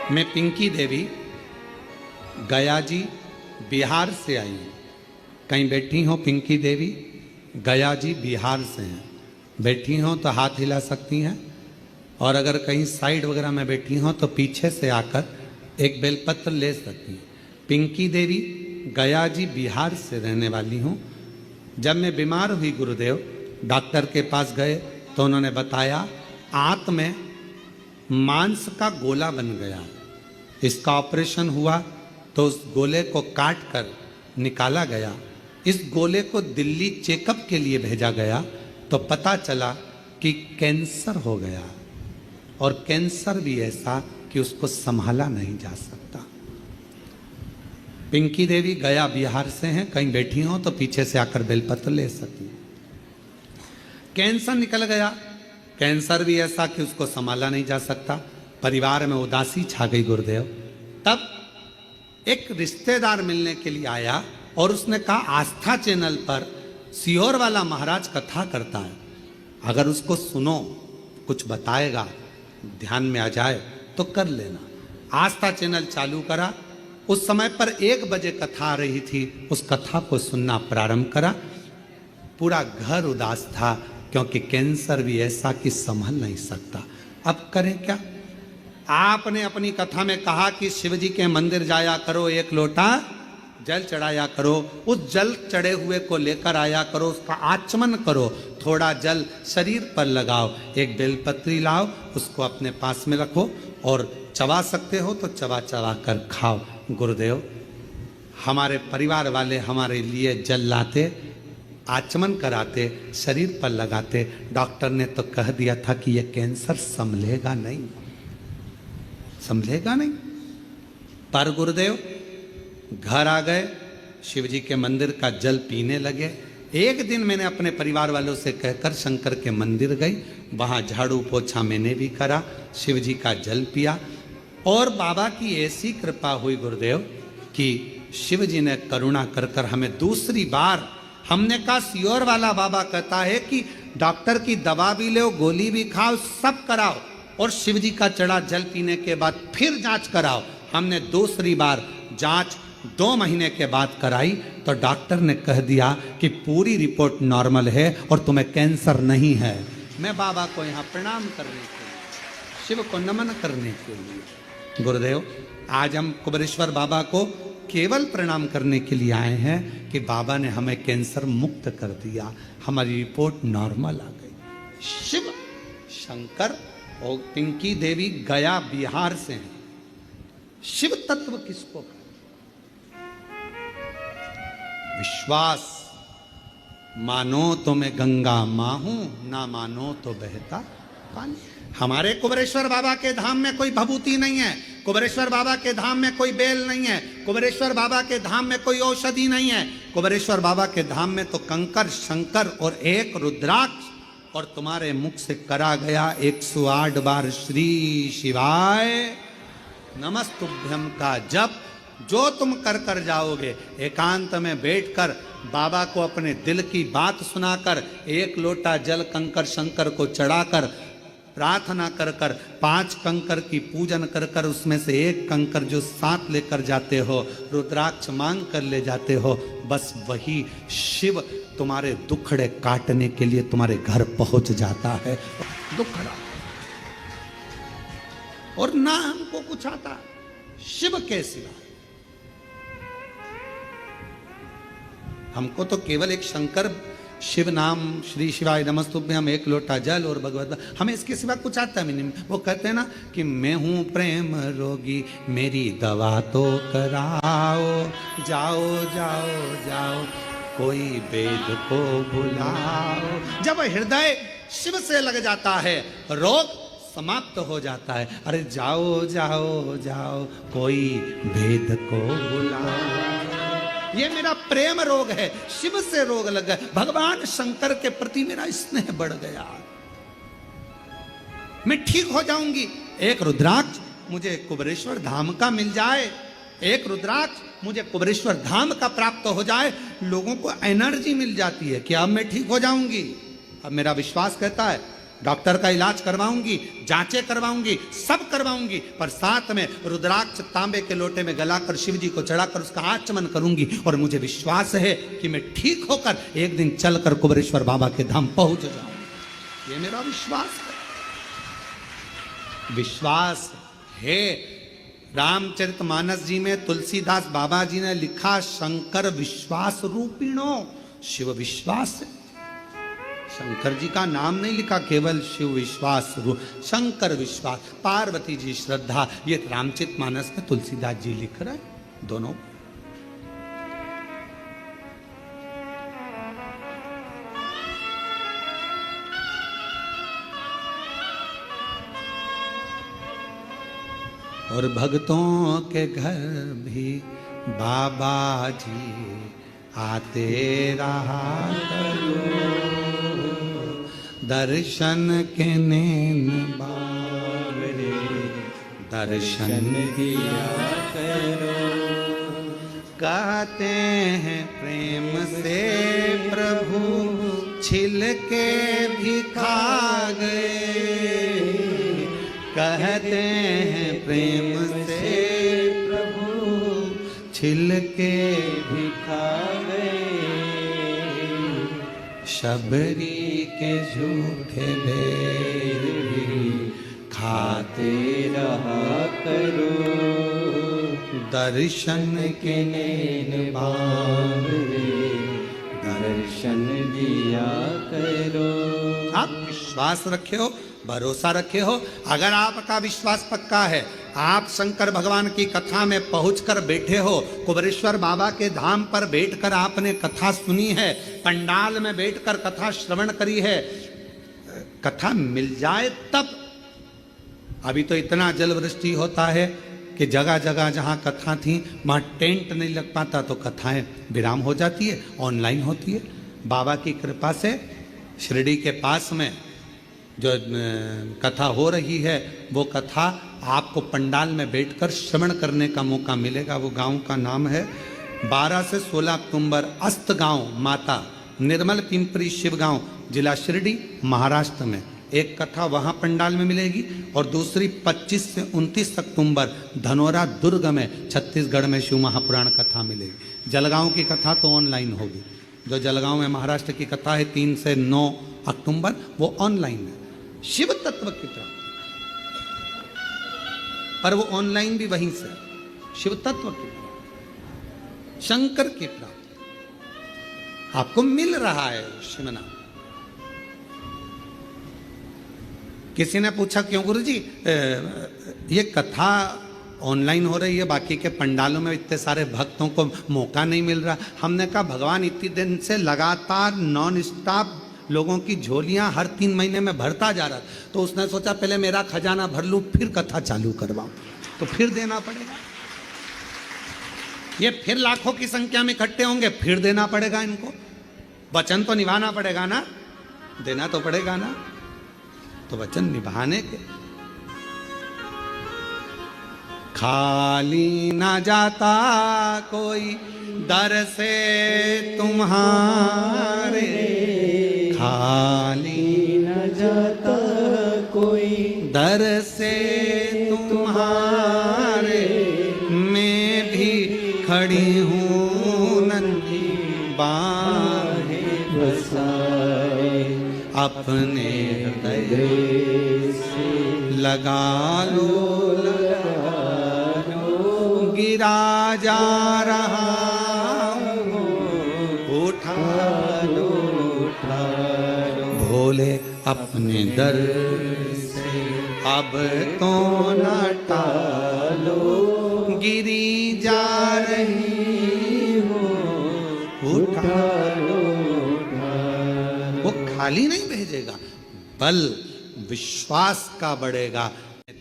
मैं पिंकी देवी गया जी बिहार से आई हूँ। कहीं बैठी हो पिंकी देवी? गया जी बिहार से हैं। बैठी हो तो हाथ हिला सकती हैं, और अगर कहीं साइड वगैरह में बैठी हो तो पीछे से आकर एक बेलपत्र ले सकती हैं। पिंकी देवी गया जी बिहार से रहने वाली हूँ। जब मैं बीमार हुई गुरुदेव, डॉक्टर के पास गए तो उन्होंने बताया आंत में मांस का गोला बन गया। इसका ऑपरेशन हुआ तो उस गोले को काट कर निकाला गया। इस गोले को दिल्ली चेकअप के लिए भेजा गया तो पता चला कि कैंसर हो गया, और कैंसर भी ऐसा कि उसको संभाला नहीं जा सकता। पिंकी देवी गया बिहार से हैं। कहीं बैठी हो तो पीछे से आकर बेलपत्र ले सकती हैं। कैंसर निकल गया। कैंसर भी ऐसा कि उसको संभाला नहीं जा सकता। परिवार में उदासी छा गई गुरुदेव। तब एक रिश्तेदार मिलने के लिए आया और उसने कहा आस्था चैनल पर सीहोर वाला महाराज कथा करता है, अगर उसको सुनो, कुछ बताएगा, ध्यान में आ जाए तो कर लेना। आस्था चैनल चालू करा। उस समय पर 1 बजे कथा आ रही थी। उस कथा को सुनना प्रारंभ करा। पूरा घर उदास था, क्योंकि कैंसर भी ऐसा कि संभल नहीं सकता। अब करें क्या? आपने अपनी कथा में कहा कि शिव जी के मंदिर जाया करो, 1 लोटा जल चढ़ाया करो, उस जल चढ़े हुए को लेकर आया करो, उसका आचमन करो, थोड़ा जल शरीर पर लगाओ, एक बेलपत्री लाओ, उसको अपने पास में रखो, और चबा सकते हो तो चबा चबा कर खाओ। गुरुदेव, हमारे परिवार वाले हमारे लिए जल लाते, आचमन कराते, शरीर पर लगाते। डॉक्टर ने तो कह दिया था कि यह कैंसर संभलेगा नहीं, संभलेगा नहीं। पर गुरुदेव घर आ गए, शिव जी के मंदिर का जल पीने लगे। एक दिन मैंने अपने परिवार वालों से कहकर शंकर के मंदिर गई, वहां झाड़ू पोछा मैंने भी करा, शिव जी का जल पिया, और बाबा की ऐसी कृपा हुई गुरुदेव कि शिव जी ने करुणा कर कर हमें दूसरी बार, हमने कहा सीहोर वाला बाबा कहता है कि डॉक्टर की दवा भी लो, गोली भी खाओ, सब कराओ, और शिव जी का चढ़ा जल पीने के बाद फिर जांच कराओ। हमने दूसरी बार जांच 2 महीने के बाद कराई तो डॉक्टर ने कह दिया कि पूरी रिपोर्ट नॉर्मल है और तुम्हें कैंसर नहीं है। मैं बाबा को यहाँ प्रणाम करने के लिए, शिव को नमन करने के लिए, गुरुदेव आज हम कुबेरेश्वर बाबा को केवल प्रणाम करने के लिए आए हैं कि बाबा ने हमें कैंसर मुक्त कर दिया, हमारी रिपोर्ट नॉर्मल आ गई। शिव शंकर और पिंकी देवी गया बिहार से हैं। शिव तत्व किसको? विश्वास, मानो तो मैं गंगा मां हूं, ना मानो तो बहता पानी। हमारे कुबेरेश्वर बाबा के धाम में कोई भभूति नहीं है, कुबेरेश्वर बाबा के धाम में कोई बेल नहीं है, कुबेरेश्वर बाबा के धाम में कोई औषधि नहीं है। कुबेरेश्वर बाबा के धाम में तो कंकर शंकर और एक रुद्राक्ष, और तुम्हारे मुख से करा गया 108 बार श्री शिवाय नमस्तुभ्यम का जप, जो तुम कर कर जाओगे। एकांत में बैठकर बाबा को अपने दिल की बात सुनाकर, 1 लोटा जल कंकर शंकर को चढ़ाकर, प्रार्थना कर कर, 5 कंकर की पूजन कर कर, उसमें से 1 कंकर जो साथ लेकर जाते हो, रुद्राक्ष मांग कर ले जाते हो, बस वही शिव तुम्हारे दुखड़े काटने के लिए तुम्हारे घर पहुंच जाता है। दुखड़ा, और ना हमको कुछ आता शिव के सिवा। हमको तो केवल एक शंकर शिव नाम, श्री शिवाय नमस्तुभ्यम, एक लोटा जल और भगवत, हमें इसके सिवा कुछ आता भी नहीं। वो कहते हैं ना कि मैं हूँ प्रेम रोगी, मेरी दवा तो कराओ, जाओ जाओ जाओ कोई वेद को बुलाओ। जब हृदय शिव से लग जाता है, रोग समाप्त हो जाता है। अरे जाओ जाओ जाओ कोई वेद को बुलाओ। ये मेरा प्रेम रोग है, शिव से रोग लग गया, भगवान शंकर के प्रति मेरा स्नेह बढ़ गया, मैं ठीक हो जाऊंगी। एक रुद्राक्ष मुझे कुबेरेश्वर धाम का मिल जाए, एक रुद्राक्ष मुझे कुबेरेश्वर धाम का प्राप्त हो जाए, लोगों को एनर्जी मिल जाती है कि अब मैं ठीक हो जाऊंगी। अब मेरा विश्वास कहता है डॉक्टर का इलाज करवाऊंगी, जांचें करवाऊंगी, सब करवाऊंगी, पर साथ में रुद्राक्ष तांबे के लोटे में गलाकर शिव जी को चढ़ाकर उसका आचमन करूंगी, और मुझे विश्वास है कि मैं ठीक होकर एक दिन चलकर कुबेरेश्वर बाबा के धाम पहुंच जाऊंगी। ये मेरा विश्वास है। विश्वास है। रामचरितमानस जी में तुलसीदास बाबा जी ने लिखा, शंकर विश्वास रूपिणो, शिव विश्वास है। शंकर जी का नाम नहीं लिखा, केवल शिव विश्वास, शंकर विश्वास, पार्वती जी श्रद्धा, ये रामचरितमानस में तुलसीदास जी लिख रहे हैं दोनों। और भक्तों के घर भी बाबा जी आते रहा करो, दर्शन के नैन बावरे दर्शन दिया करो। कहते हैं प्रेम से प्रभु छिल के भी खा गए, कहते हैं प्रेम से प्रभु छिल के भी खा गए, शबरी के झूठे बेर भी खाते रहा करो, दर्शन के नैन बावरे दर्शन दिया करो। आप विश्वास रखे हो, भरोसा रखे हो। अगर आपका विश्वास पक्का है, आप शंकर भगवान की कथा में पहुंचकर बैठे हो, कुबेरेश्वर बाबा के धाम पर बैठकर आपने कथा सुनी है, पंडाल में बैठकर कथा श्रवण करी है, कथा मिल जाए तब। अभी तो इतना जल वृष्टि होता है कि जगह जगह जहां कथा थी वहां टेंट नहीं लग पाता, तो कथाएं विराम हो जाती है, ऑनलाइन होती है। बाबा की कृपा से शिरडी के पास में जो कथा हो रही है, वो कथा आपको पंडाल में बैठकर श्रवण करने का मौका मिलेगा। वो गांव का नाम है 12 से 16 अक्टूबर, अस्त गांव माता, निर्मल पिंपरी शिव गांव, जिला शिरडी, महाराष्ट्र में। एक कथा वहां पंडाल में मिलेगी, और दूसरी 25 से 29 अक्टूबर धनोरा दुर्ग में, छत्तीसगढ़ में शिव महापुराण कथा मिलेगी। जलगांव की कथा तो ऑनलाइन होगी। जो जलगांव में महाराष्ट्र की कथा है 3 से 9 अक्टूबर, वो ऑनलाइन है। शिव तत्व की प्राप्ति, पर वो ऑनलाइन भी वहीं से, शिव तत्व की प्राप्ति, शंकर की प्राप्ति आपको मिल रहा है। शिव नाम। किसी ने पूछा क्यों गुरुजी ये कथा ऑनलाइन हो रही है, बाकी के पंडालों में इतने सारे भक्तों को मौका नहीं मिल रहा? हमने कहा भगवान इतनी दिन से लगातार नॉन स्टॉप लोगों की झोलियां हर 3 महीने में भरता जा रहा, तो उसने सोचा पहले मेरा खजाना भर लूं, फिर कथा चालू करवाऊं, तो फिर देना पड़ेगा। ये फिर लाखों की संख्या में इकट्ठे होंगे, फिर देना पड़ेगा इनको। वचन तो निभाना पड़ेगा ना, देना तो पड़ेगा ना, तो वचन निभाने के। खाली ना जाता कोई दर से तुम्हारे, खाली न जाता कोई दर से तुम्हारे, मैं भी खड़ी हूँ नन्ही बाहें बसाए, अपने हृदय से लगा लो, गिरा जा रहा हूँ, उठा लो अपने दर से अब तो न टालो, गिरी जा रही हो उठा लो। वो खाली नहीं भेजेगा, बल विश्वास का बढ़ेगा।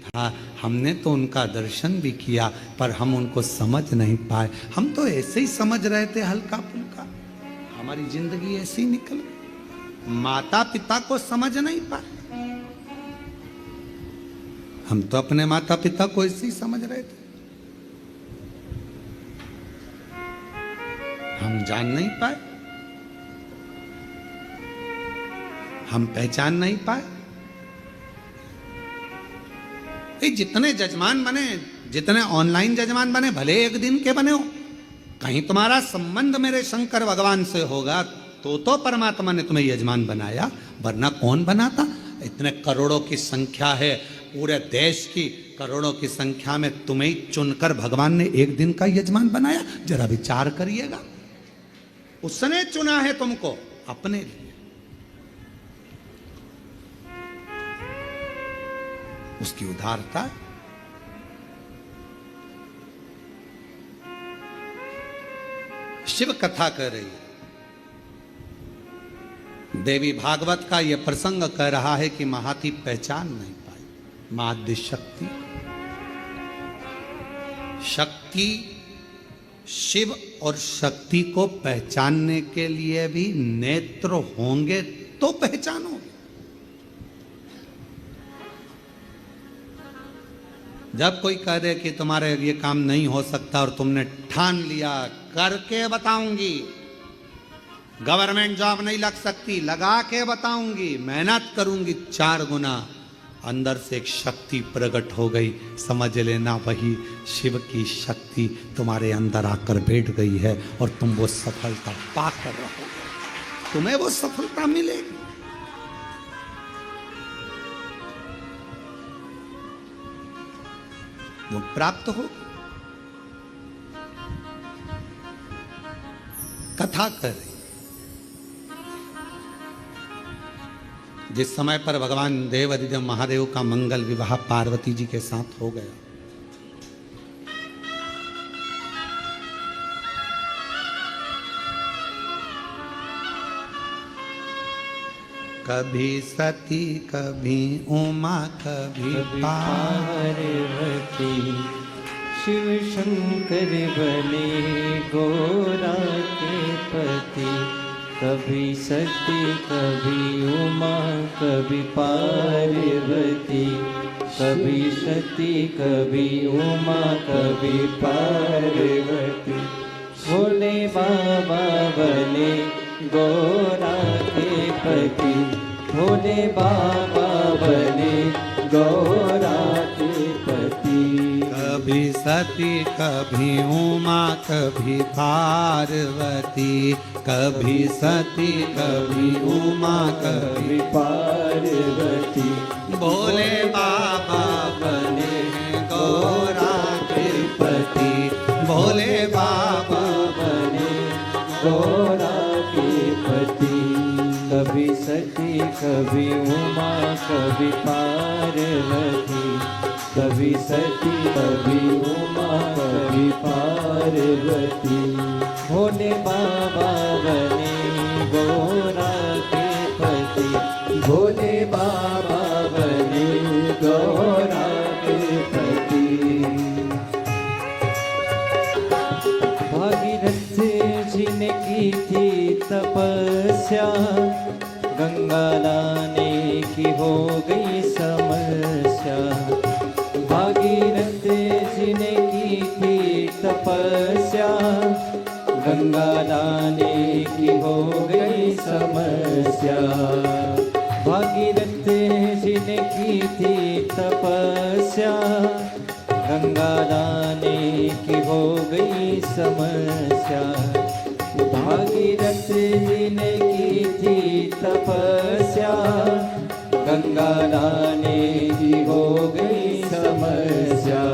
था हमने तो उनका दर्शन भी किया, पर हम उनको समझ नहीं पाए। हम तो ऐसे ही समझ रहे थे हल्का फुल्का, हमारी जिंदगी ऐसी निकल गई। माता पिता को समझ नहीं पाए। हम तो अपने माता पिता को ऐसे ही समझ रहे थे, हम जान नहीं पाए, हम पहचान नहीं पाए। ये जितने जजमान बने, जितने ऑनलाइन जजमान बने, भले एक दिन के बने हो, कहीं तुम्हारा संबंध मेरे शंकर भगवान से होगा तो परमात्मा ने तुम्हें यजमान बनाया, वरना कौन बनाता। इतने करोड़ों की संख्या है, पूरे देश की करोड़ों की संख्या में तुम्हें चुनकर भगवान ने एक दिन का यजमान बनाया। जरा विचार करिएगा, उसने चुना है तुमको अपने लिए। उसकी उदारता। शिव कथा कर रही है, देवी भागवत का यह प्रसंग कह रहा है कि महाती पहचान नहीं पाई माध्य शक्ति। शक्ति, शिव और शक्ति को पहचानने के लिए भी नेत्र होंगे तो पहचानोगे। जब कोई कह दे कि तुम्हारे ये काम नहीं हो सकता और तुमने ठान लिया करके बताऊंगी, गवर्नमेंट जॉब नहीं लग सकती, लगा के बताऊंगी, मेहनत करूंगी 4 गुना, अंदर से एक शक्ति प्रकट हो गई, समझ लेना वही शिव की शक्ति तुम्हारे अंदर आकर बैठ गई है और तुम वो सफलता पाकर रहोगे, तुम्हें वो सफलता मिलेगी। वो प्राप्त हो। कथा कर रही, जिस समय पर भगवान देवाधिदेव महादेव का मंगल विवाह पार्वती जी के साथ हो गया, कभी सती कभी उमा कभी पार्वती, शिव शंकर बने गोरा के पति। कभी सती कभी उमा कभी पार्वती, कभी सती कभी उमा कभी पार्वती। भोले बाबा बने गोरा के पति, भोले बाबा बने गौरा के पति। कभी सती कभी उमा कभी पार्वती, कभी सती कभी उमा कभी पार्वती। भोले बाबा बने गौरा के पति, भोले बाबा बने गौरा के पति। कभी सती कभी उमा कभी पार्वती, कभी सती कभी उमा कभी पार्वती। भोले बाबा बने गौरा के पति, भोले बाबा बने गौरा के पति। भागीरथ जी ने की थी तपस्या, गंगा लाने की हो गई समस्या। भागीरथ जी ने की थी तपस्या, गंगा लाने की हो गई समस्या। भागीरथ जी ने की थी तपस्या, गंगा लाने की हो गई समस्या। भागीरथ जी ने की थी तपस्या, गंगा लाने की हो गई समस्या।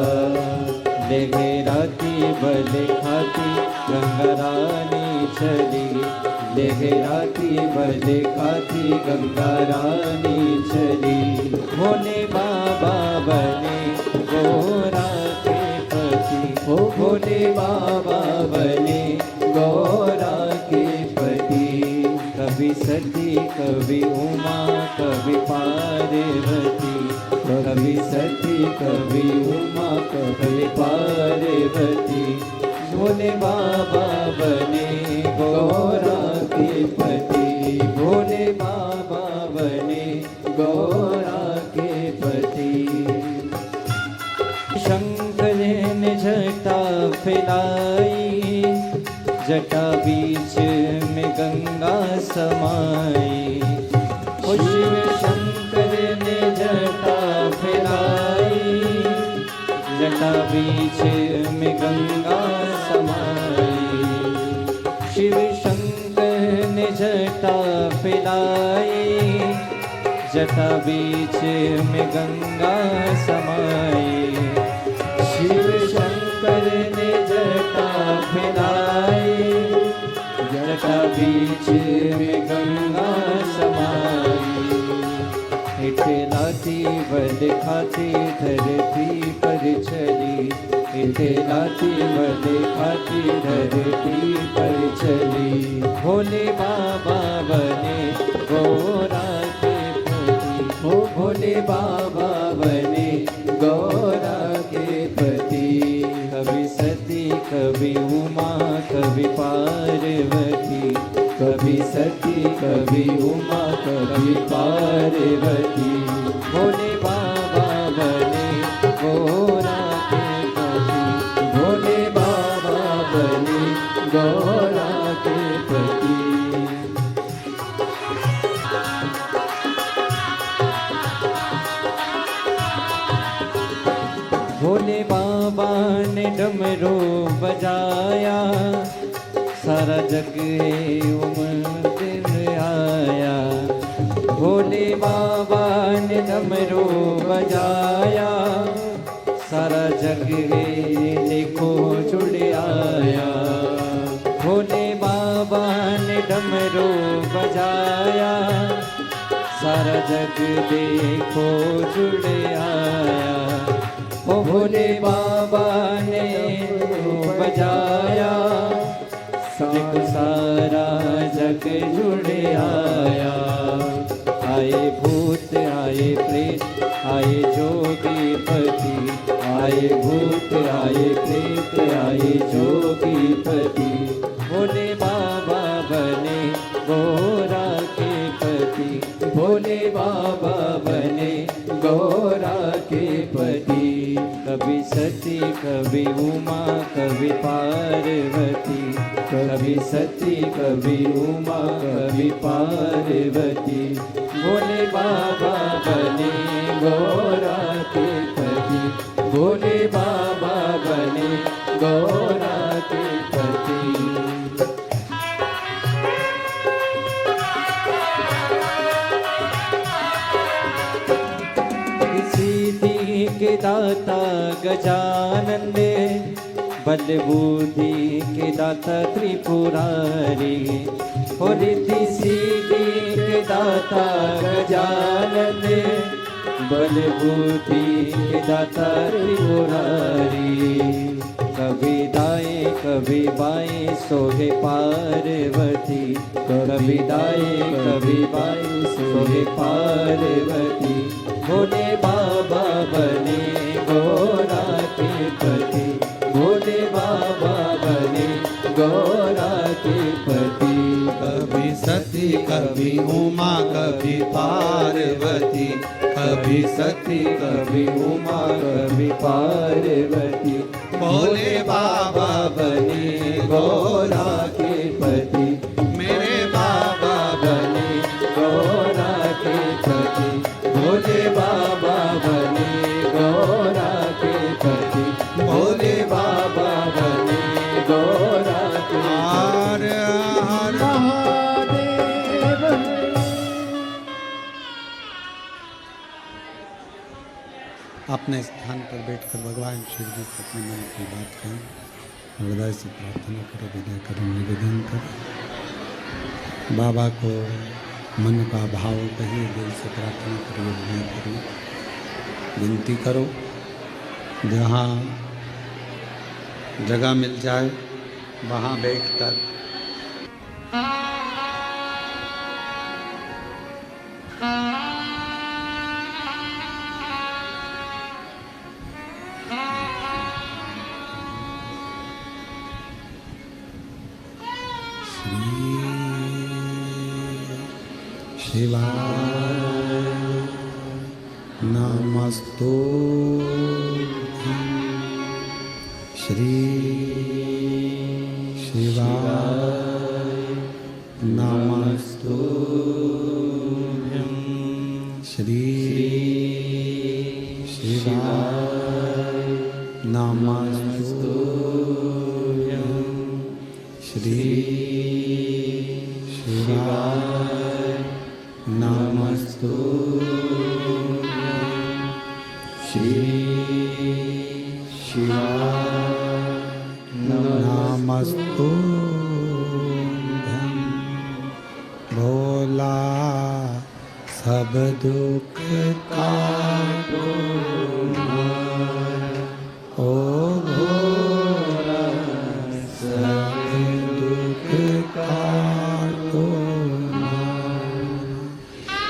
ले राती बल खाती गंगा रानी चली, लहराती बल खाती गंगा रानी चली। भोले बाबा बने गौरा के पति, ओ भोले बाबा बने गौरा के पति। कभी सती कभी उमा कभी पार्वती, कभी सती कभी उमा कभी पार्वती। भोले बाबा बने गौरा के पति, भोले बाबा बने गौरा के पति। शंकर ने जटा फैलाई, जटा बीच में गंगा समाई। शिव शंकर ने जटा फैलाई, जटा बीच में गंगा समाई। शिव शंकर ने जटा फैलाई, जटा बीच में गंगा समाई। शिव शंकर ने जटा फैलाई, जटा बीच में गंगा समाई। इठलाती बल खाती धरती पर चली, इठलाती बल खाती धरती पर चली। भोले बाबा बने गौरा के पति, ओ भोले बाबा बने गौरा के पति। कभी सती कभी उमा कभी पार्वती, कभी सती कभी उमा कभी पार्वती। भोले बाबा बने गौरा के पति, भोले बाबा बने गौरा के पति। भोले बाबा ने डमरू बजाया, सारा जग उमड़ आया। भोले बाबा ने डमरू बजाया, सारा जग देखो जुड़ आया। भोले बाबा ने डमरू बजाया, सारा जग देखो जुड़ आया। ओ भोले बाबा ने बजाया, देखो सारा जग जुड़ आया। आए भूत आए प्रेत आए जोगी पति, आए भूत आए प्रेत आए जोगी पति। भोले बाबा बने गौरा के पति, भोले बाबा बने गौरा के पति। कभी सती कभी उमा कभी पार्वती, कभी सती कभी उमा कभी पार्वती। भोले बाबा बने गौरा के पति, भोले बाबा बने गौरा के पति। सिद्धि के दाता गजानन, बल बुद्धि के दाता त्रिपुरारी। और रिद्धि सिद्धि के दाता गजानन, बल बुद्धि के दाता त्रिपुरारी। कभी दाएं कभी बाएं सोहे पार्वती, कभी दाएं कभी बाएं सोहे पार्वती। भोले बाबा बने गौरा के पति, भोले बाबा बने गौरा के पति। कभी सती कभी उमा कभी पार्वती, कभी सती कभी उमा कभी पार्वती। भोले बाबा बने गौरा के पति, मेरे बाबा बने गौरा के पति। भोले बाबा बने गौरा के पति, भोले बाबा बने गौरा के हर हर महादेव। अपने स्थान पर बैठकर भगवान शिव जी से अपने मन की बात कहें, हृदय से प्रार्थना करें, विनय करें, निवेदन करें। बाबा को मन का भाव कहिए, दिल से प्रार्थना करिए, विनय करिए, विनती करो। जहाँ जगह मिल जाए वहाँ बैठकर शिवाय नमस्तुभ्यं, श्री शिवाय नमस्तुभ्यं, श्री शिवाय नमस्तुभ्यं, श्री शिवाय नमस्तुभ्यं, श्री शिवाय नमस्तुभ्यं। भोला सब दुख काटो मारा, ओ भोला सब दुख काटो मारा।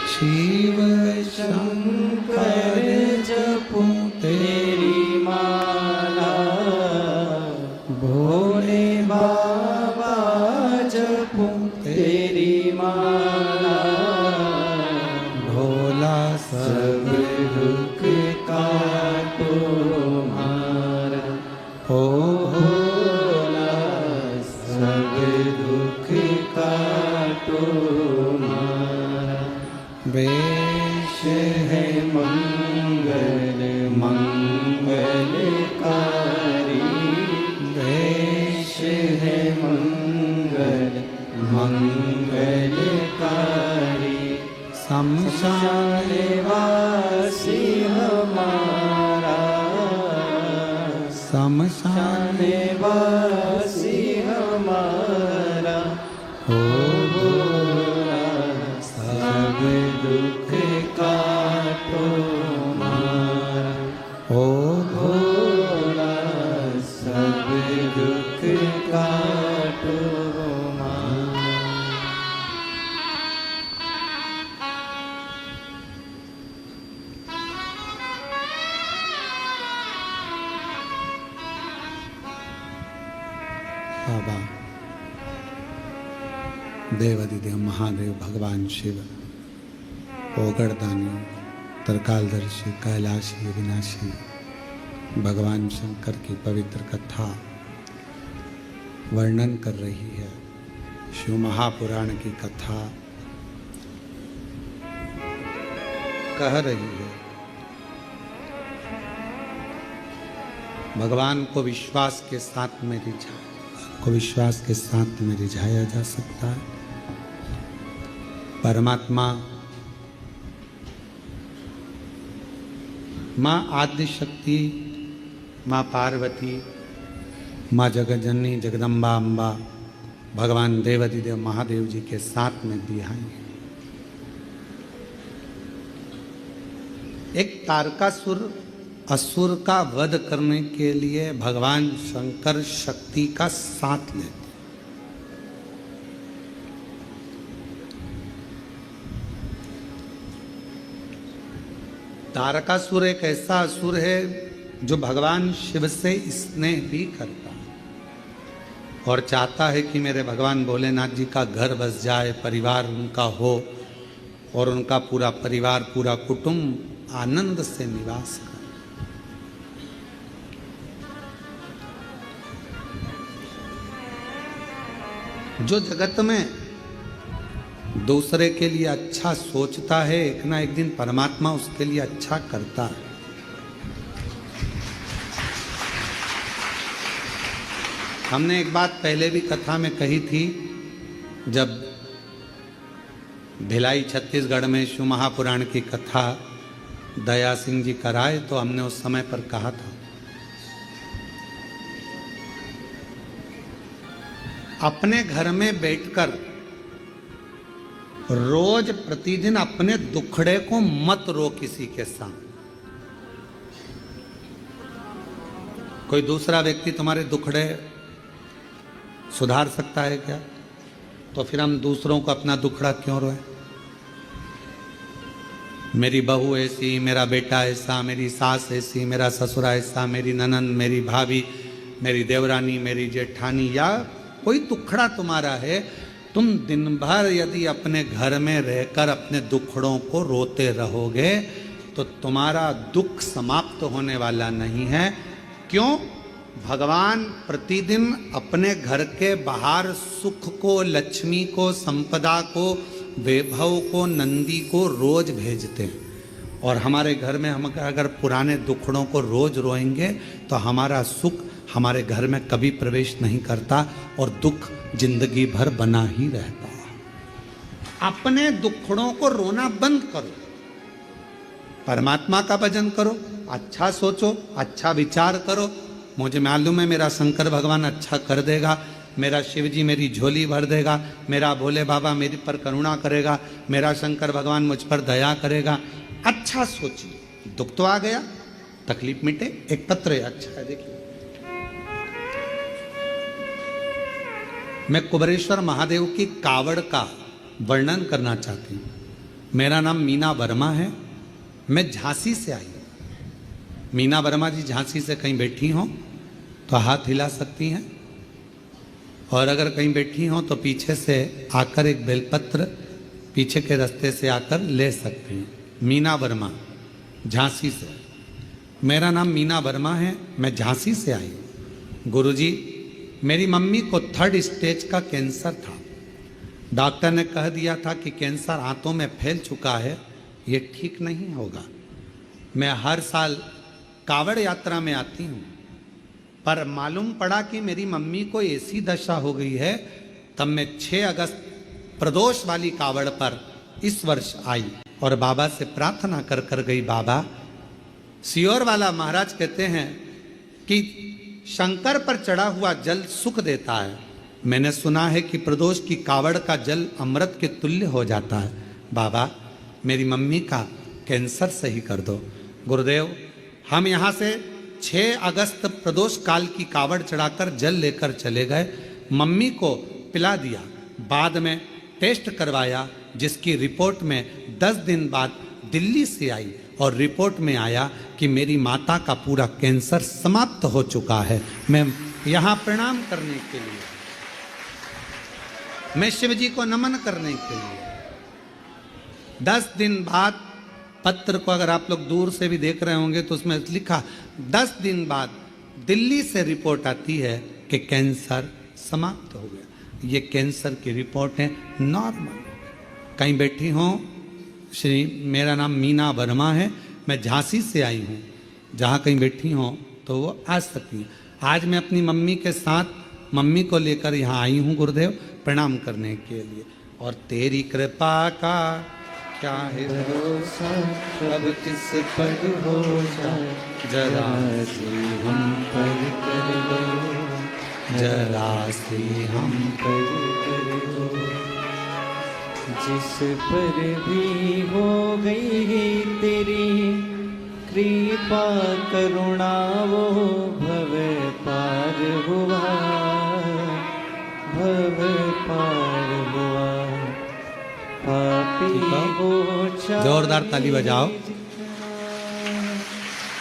शिव शंकर जपो तेरी माला, भोले बाबा जपो तेरी माला। भोला सब दुख काटो मारा, ओ भोला सब दुख काटो मारा। वेश है मंगल मंगलकारी, वेश है मंगल मंगलकारी। शमशान वासी हमारा, शमशान वासी हमारा। हो भोला सब दुख काटो मारा, हो भोला सब दुख काटो मारा। बाबा देवादिदेव महादेव भगवान शिव, ओगड़दानी, तरकालदर्शी, कैलाशी, विनाशी भगवान शंकर की पवित्र कथा वर्णन कर रही है। शिव महापुराण की कथा कह रही है। भगवान को विश्वास के साथ में रिझाया जा सकता है। परमात्मा माँ आदि शक्ति, माँ पार्वती, माँ जगज्जननी जगदम्बा अम्बा, भगवान देवादिदेव महादेव जी के साथ में दिहाएंगे। एक तारकासुर असुर का वध करने के लिए भगवान शंकर शक्ति का साथ लेते। तारकासुर एक ऐसा असुर है जो भगवान शिव से स्नेह भी करता है और चाहता है कि मेरे भगवान भोलेनाथ जी का घर बस जाए, परिवार उनका हो और उनका पूरा परिवार, पूरा कुटुंब आनंद से निवास करे। जो जगत में दूसरे के लिए अच्छा सोचता है, एक ना एक दिन परमात्मा उसके लिए अच्छा करता है। हमने एक बात पहले भी कथा में कही थी, जब भिलाई छत्तीसगढ़ में शिव महापुराण की कथा दया सिंह जी कराए तो हमने उस समय पर कहा था, अपने घर में बैठकर रोज प्रतिदिन अपने दुखड़े को मत रो किसी के सामने। कोई दूसरा व्यक्ति तुम्हारे दुखड़े सुधार सकता है क्या? तो फिर हम दूसरों को अपना दुखड़ा क्यों रोए? मेरी बहू ऐसी, मेरा बेटा ऐसा, मेरी सास ऐसी, मेरा ससुरा ऐसा, मेरी ननंद, मेरी भाभी, मेरी देवरानी, मेरी जेठानी, या कोई दुखड़ा तुम्हारा है, तुम दिन भर यदि अपने घर में रहकर अपने दुखड़ों को रोते रहोगे तो तुम्हारा दुख समाप्त होने वाला नहीं है। क्यों? भगवान प्रतिदिन अपने घर के बाहर सुख को, लक्ष्मी को, संपदा को, वैभव को, नंदी को रोज भेजते हैं। और हमारे घर में हम अगर पुराने दुखड़ों को रोज रोएंगे तो हमारा सुख हमारे घर में कभी प्रवेश नहीं करता और दुख जिंदगी भर बना ही रहता है। अपने दुखड़ों को रोना बंद करो, परमात्मा का भजन करो, अच्छा सोचो, अच्छा विचार करो। मुझे मालूम है मेरा शंकर भगवान अच्छा कर देगा, मेरा शिव जी मेरी झोली भर देगा, मेरा भोले बाबा मेरे पर करुणा करेगा, मेरा शंकर भगवान मुझ पर दया करेगा। अच्छा सोचिए, दुख तो आ गया, तकलीफ मिटे, एक पत्र है, अच्छा है। देखिए, मैं कुबेरेश्वर महादेव की कावड़ का वर्णन करना चाहती हूँ। मेरा नाम मीना वर्मा है, मैं झांसी से आई हूँ। मीना वर्मा जी झांसी से कहीं बैठी हों तो हाथ हिला सकती हैं, और अगर कहीं बैठी हों तो पीछे से आकर एक बेलपत्र पीछे के रास्ते से आकर ले सकती हैं। मीना वर्मा, झांसी से। मेरा नाम मीना वर्मा है, मैं झांसी से आई हूँ। गुरुजी, मेरी मम्मी को 3rd स्टेज का कैंसर था। डॉक्टर ने कह दिया था कि कैंसर आंतों में फैल चुका है, ये ठीक नहीं होगा। मैं हर साल कावड़ यात्रा में आती हूँ, पर मालूम पड़ा कि मेरी मम्मी को ऐसी दशा हो गई है। तब मैं 6 अगस्त प्रदोष वाली कावड़ पर इस वर्ष आई और बाबा से प्रार्थना कर कर गई। बाबा, सियोर वाला महाराज कहते हैं कि शंकर पर चढ़ा हुआ जल सुख देता है। मैंने सुना है कि प्रदोष की कावड़ का जल अमृत के तुल्य हो जाता है। बाबा, मेरी मम्मी का कैंसर सही कर दो। गुरुदेव, हम यहाँ से 6 अगस्त प्रदोष काल की कावड़ चढ़ाकर जल लेकर चले गए। मम्मी को पिला दिया, बाद में टेस्ट करवाया, जिसकी रिपोर्ट में 10 दिन बाद दिल्ली से आई और रिपोर्ट में आया कि मेरी माता का पूरा कैंसर समाप्त हो चुका है। मैं यहाँ प्रणाम करने के लिए, मैं शिव जी को नमन करने के लिए 10 दिन बाद, पत्र को अगर आप लोग दूर से भी देख रहे होंगे तो उसमें लिखा 10 दिन बाद दिल्ली से रिपोर्ट आती है कि कैंसर समाप्त हो गया। ये कैंसर की रिपोर्ट है, नॉर्मल। कहीं बैठी हो श्री, मेरा नाम मीना वर्मा है, मैं झांसी से आई हूँ। जहाँ कहीं बैठी हो तो वो आ सकती हैं। आज मैं अपनी मम्मी के साथ मम्मी को लेकर यहाँ आई हूँ गुरुदेव, प्रणाम करने के लिए। और तेरी कृपा का क्या है भरोसा, अब किस पर हो जाए, जरा सी हम पर कर लो, जरा सी हम पर कर लो। जिस पर भी हो गई तेरी कृपा करुणा, वो भव पार हुआ, भव पार हुआ। पापी हो जोरदार ताली बजाओ।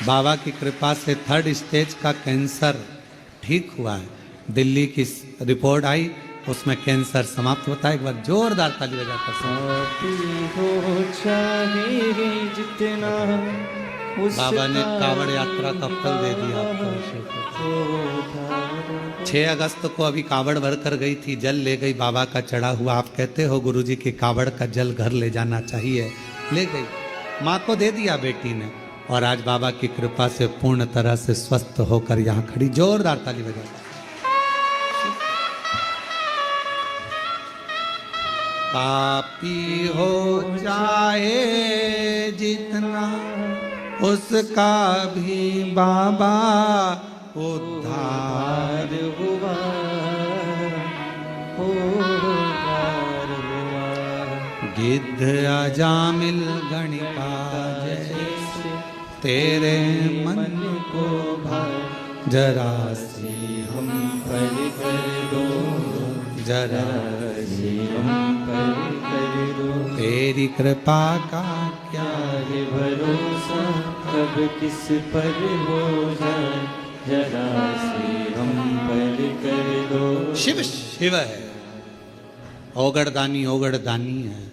बाबा की कृपा से 3rd स्टेज का कैंसर ठीक हुआ है। दिल्ली की रिपोर्ट आई, उसमें कैंसर समाप्त होता है। एक बार जोरदार ताली बजाकर पापी हो चाहे जितना, बाबा ने कावड़ यात्रा का फल दे दिया। 6 अगस्त को अभी कावड़ भर कर गई थी, जल ले गई बाबा का चढ़ा हुआ। आप कहते हो गुरुजी की कावड़ का जल घर ले जाना चाहिए, ले गई, माँ को दे दिया बेटी ने, और आज बाबा की कृपा से पूर्ण तरह से स्वस्थ होकर यहाँ खड़ी। जोरदार ताली बजा। पापी हो जाए जितना, उसका भी बाबा उद्धार हुआ, उद्धार हुआ। सिद्ध अजामिल गणिका जैसे तेरे मन को भाए जरा से हम पर कर दो, जरा से हम पर कर दो। तेरी कृपा का क्या है भरोसा कब किस पर हो जाए, जरा से हम पर कर दो। शिव शिव है, ओगड़दानी ओगड़दानी है।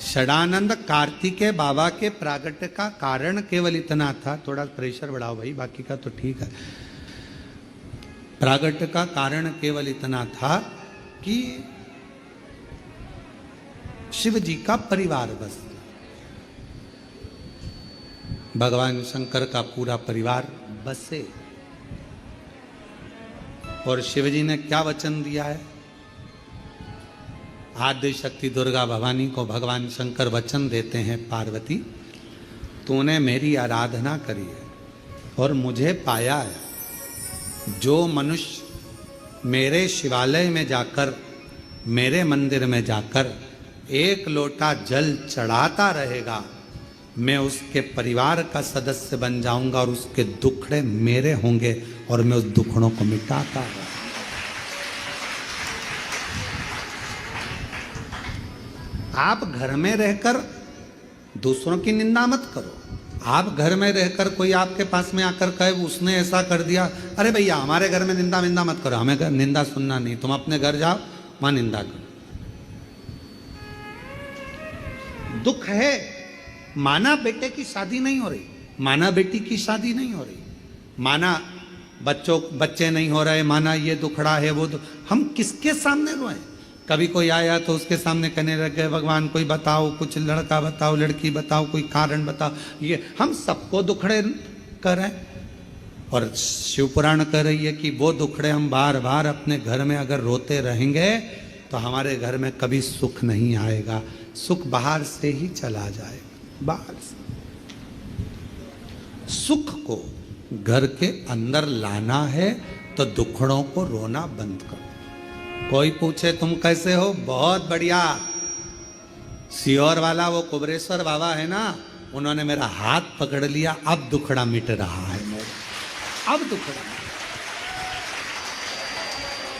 षडानंद कार्तिकेय बाबा के प्रागट्य का कारण केवल इतना था, थोड़ा प्रेशर बढ़ाओ भाई, बाकी का तो ठीक है। प्रागट्य का कारण केवल इतना था कि शिव जी का परिवार बस, भगवान शंकर का पूरा परिवार बसे। और शिव जी ने क्या वचन दिया है? आद्य शक्ति दुर्गा भवानी को भगवान शंकर वचन देते हैं, पार्वती तूने मेरी आराधना करी है और मुझे पाया है। जो मनुष्य मेरे शिवालय में जाकर, मेरे मंदिर में जाकर एक लोटा जल चढ़ाता रहेगा, मैं उसके परिवार का सदस्य बन जाऊंगा और उसके दुखड़े मेरे होंगे और मैं उस दुखड़ों को मिटाता रहूंगा। आप घर में रहकर दूसरों की निंदा मत करो। आप घर में रहकर कोई आपके पास में आकर कहे उसने ऐसा कर दिया, अरे भैया हमारे घर में निंदा विंदा मत करो, हमें निंदा सुनना नहीं, तुम अपने घर जाओ वहां निंदा करो। दुख है, माना बेटे की शादी नहीं हो रही, माना बेटी की शादी नहीं हो रही, माना बच्चे नहीं हो रहे, माना ये दुखड़ा है वो हम किसके सामने रोए? कभी कोई आया तो उसके सामने कहने लग गए भगवान कोई बताओ, कुछ लड़का बताओ, लड़की बताओ, कोई कारण बताओ। ये हम सबको दुखड़े कर रहे हैं। और शिव पुराण कह रही है कि वो दुखड़े हम बार बार अपने घर में अगर रोते रहेंगे तो हमारे घर में कभी सुख नहीं आएगा, सुख बाहर से ही चला जाएगा, बाहर से। सुख को घर के अंदर लाना है तो दुखड़ों को रोना बंद करो। कोई पूछे तुम कैसे हो? बहुत बढ़िया। सियोर वाला वो कुबरेश्वर बाबा है ना, उन्होंने मेरा हाथ पकड़ लिया, अब दुखड़ा मिट रहा है मेरा, अब दुखड़ा।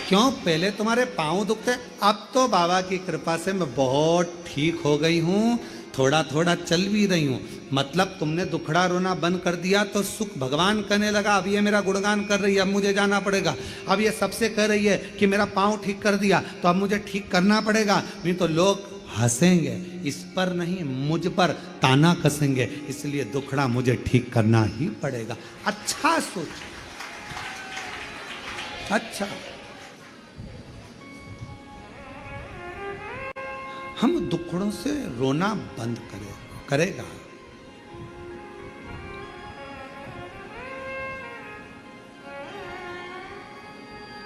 क्यों? पहले तुम्हारे पांव दुखते, अब तो बाबा की कृपा से मैं बहुत ठीक हो गई हूं, थोड़ा थोड़ा चल भी रही हूं। मतलब तुमने दुखड़ा रोना बंद कर दिया तो सुख भगवान कहने लगा अब ये मेरा गुणगान कर रही है, अब मुझे जाना पड़ेगा। अब ये सबसे कह रही है कि मेरा पाँव ठीक कर दिया तो अब मुझे ठीक करना पड़ेगा, नहीं तो लोग हंसेंगे, इस पर नहीं मुझ पर ताना कसेंगे, इसलिए दुखड़ा मुझे ठीक करना ही पड़ेगा। अच्छा सोच, अच्छा हम दुखड़ों से रोना बंद करेगा।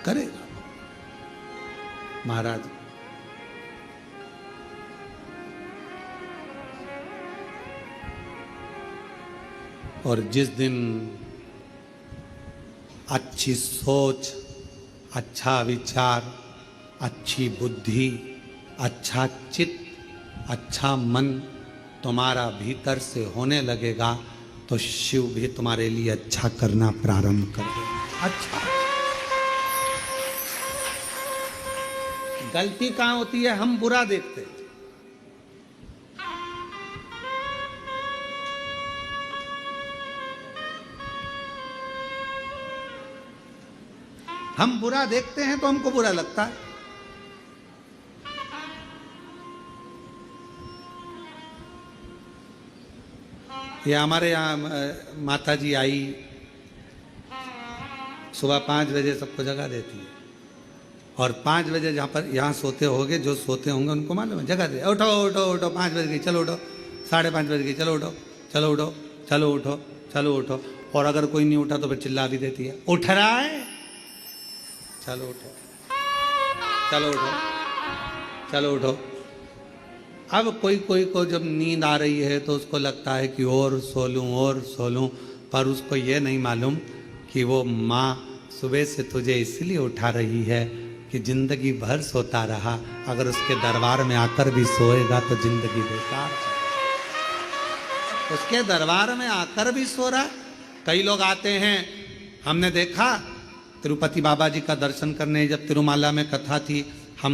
करेगा महाराज। और जिस दिन अच्छी सोच, अच्छा विचार, अच्छी बुद्धि, अच्छा चित्त, अच्छा मन तुम्हारा भीतर से होने लगेगा तो शिव भी तुम्हारे लिए अच्छा करना प्रारंभ कर देगा। अच्छा, गलती कहां होती है? हम बुरा देखते हैं। हम बुरा देखते हैं तो हमको बुरा लगता है। ये हमारे यहाँ माता जी आई, सुबह 5 बजे सबको जगा देती है और 5 बजे जहाँ पर यहाँ सोते होंगे, जो सोते होंगे उनको मालूम है, जगा दे, उठो उठो उठो, 5 बज गई, चलो उठो, 5:30 बज गई, चलो उठो, चलो उठो, चलो उठो, चलो उठो। और अगर कोई नहीं उठा तो फिर चिल्ला भी देती है, उठ रहा है, चलो उठो, चलो उठो, चलो उठो। अब कोई को जब नींद आ रही है तो उसको लगता है कि और सो लूं, पर उसको ये नहीं मालूम कि वो माँ सुबह से तुझे इसलिए उठा रही है कि जिंदगी भर सोता रहा, अगर उसके दरबार में आकर भी सोएगा तो जिंदगी बेकार। उसके दरबार में आकर भी सो रहा। कई लोग आते हैं, हमने देखा तिरुपति बाबा जी का दर्शन करने, जब तिरुमाला में कथा थी, हम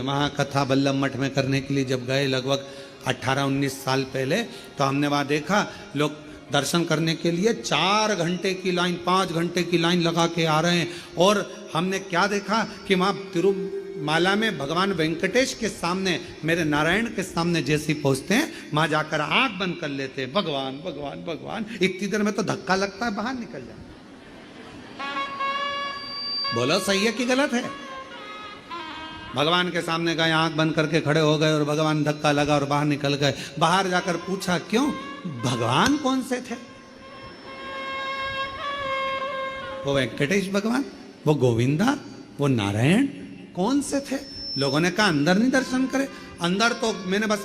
वहाँ कथा बल्लभ मठ में करने के लिए जब गए लगभग 18-19 साल पहले, तो हमने वहाँ देखा लोग दर्शन करने के लिए 4 घंटे की लाइन, 5 घंटे की लाइन लगा के आ रहे हैं। और हमने क्या देखा कि वहाँ तिरुमाला में भगवान वेंकटेश के सामने, मेरे नारायण के सामने जैसे पहुँचते हैं, वहाँ जाकर आँख बंद कर लेते हैं, भगवान भगवान भगवान। इतनी देर में तो धक्का लगता है, बाहर निकल जाए। बोलो सही है कि गलत है? भगवान के सामने गए, आंख बंद करके खड़े हो गए और भगवान धक्का लगा और बाहर निकल गए। बाहर जाकर पूछा क्यों? भगवान कौन से थे? वो वेंकटेश भगवान, वो गोविंदा, वो नारायण कौन से थे? लोगों ने कहा अंदर नहीं दर्शन करे। अंदर तो मैंने बस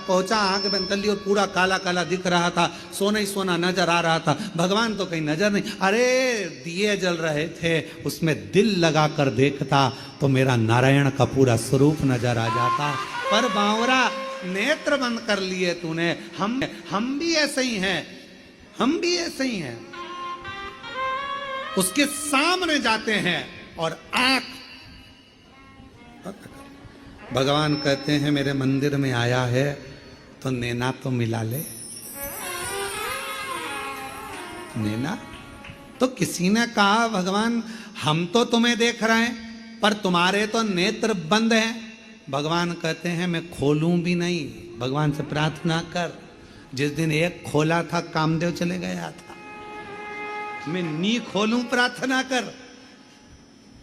पहुंचा, आंख बंद कर ली और पूरा काला काला दिख रहा था, सोना ही सोना नजर आ रहा था, भगवान तो कहीं नजर नहीं। अरे दिए जल रहे थे, उसमें दिल लगा कर देखता तो मेरा नारायण का पूरा स्वरूप नजर आ जाता। पर बावरा, नेत्र बंद कर लिए तूने। हम भी ऐसे ही हैं, हम भी ऐसे ही हैं। उसके सामने जाते हैं और आंख, भगवान कहते हैं मेरे मंदिर में आया है तो नैना तो मिला ले। नैना तो किसी ने कहा भगवान हम तो तुम्हें देख रहे हैं पर तुम्हारे तो नेत्र बंद हैं। भगवान कहते हैं मैं खोलूं भी नहीं, भगवान से प्रार्थना कर। जिस दिन एक खोला था कामदेव चले गया था, मैं नी खोलूं, प्रार्थना कर।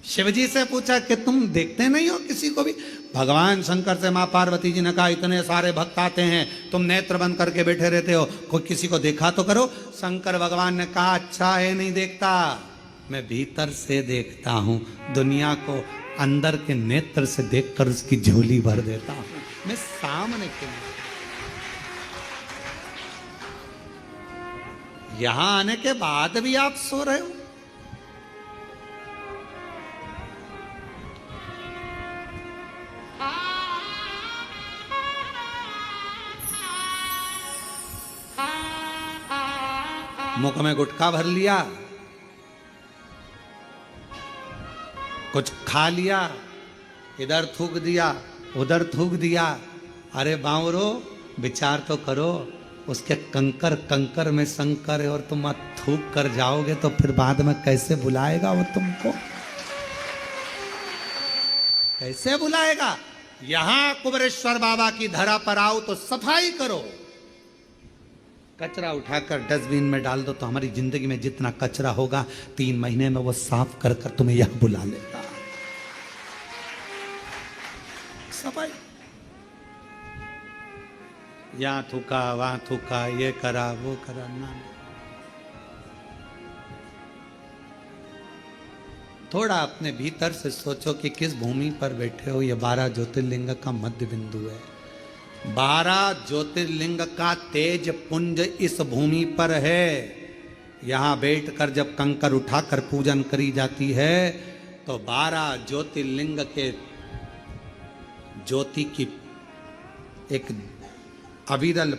शिवजी से पूछा कि तुम देखते नहीं हो किसी को भी? भगवान शंकर से मां पार्वती जी ने कहा इतने सारे भक्त आते हैं, तुम नेत्र बंद करके बैठे रहते हो, कोई किसी को देखा तो करो। शंकर भगवान ने कहा अच्छा है नहीं देखता, मैं भीतर से देखता हूं, दुनिया को अंदर के नेत्र से देखकर उसकी झोली भर देता हूं, मैं सामने क्यों? यहां आने के बाद भी आप सो रहे हो? मुख में गुटखा भर लिया, कुछ खा लिया, इधर थूक दिया, उधर थूक दिया। अरे बावरो, विचार तो करो, उसके कंकर कंकर में शंकर है और तुम थूक कर जाओगे तो फिर बाद में कैसे बुलाएगा वो तुमको? कैसे बुलाएगा? यहां कुबेरेश्वर बाबा की धरा पर आओ तो सफाई करो, कचरा उठाकर डस्टबिन में डाल दो तो हमारी जिंदगी में जितना कचरा होगा 3 महीने में वो साफ कर कर तुम्हें यहां बुला लेता। सफाई, यहां थूका, वहां थूका, ये करा, वो करा ना। थोड़ा अपने भीतर से सोचो कि किस भूमि पर बैठे हो। ये 12 ज्योतिर्लिंग का मध्य बिंदु है। 12 ज्योतिर्लिंग का तेज पुंज इस भूमि पर है। यहाँ बैठकर जब कंकर उठाकर पूजन करी जाती है तो 12 ज्योतिर्लिंग के ज्योति की एक अविरल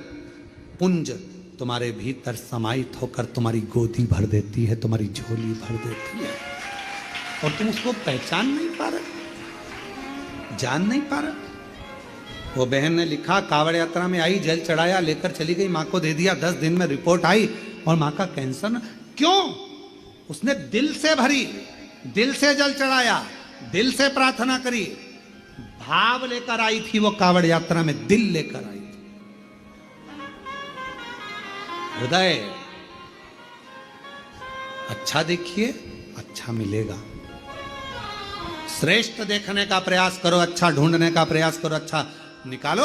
पुंज तुम्हारे भीतर समाहित होकर तुम्हारी गोदी भर देती है, तुम्हारी झोली भर देती है, और तुम उसको पहचान नहीं पा रहे, जान नहीं पा रहे। वो बहन ने लिखा कावड़ यात्रा में आई, जल चढ़ाया, लेकर चली गई, माँ को दे दिया, 10 दिन में रिपोर्ट आई और माँ का कैंसर न... क्यों? उसने दिल से भरी, दिल से जल चढ़ाया, दिल से प्रार्थना करी, भाव लेकर आई थी वो कावड़ यात्रा में, दिल लेकर आई थी, हृदय। अच्छा देखिए, अच्छा मिलेगा। श्रेष्ठ देखने का प्रयास करो, अच्छा ढूंढने का प्रयास करो, अच्छा निकालो।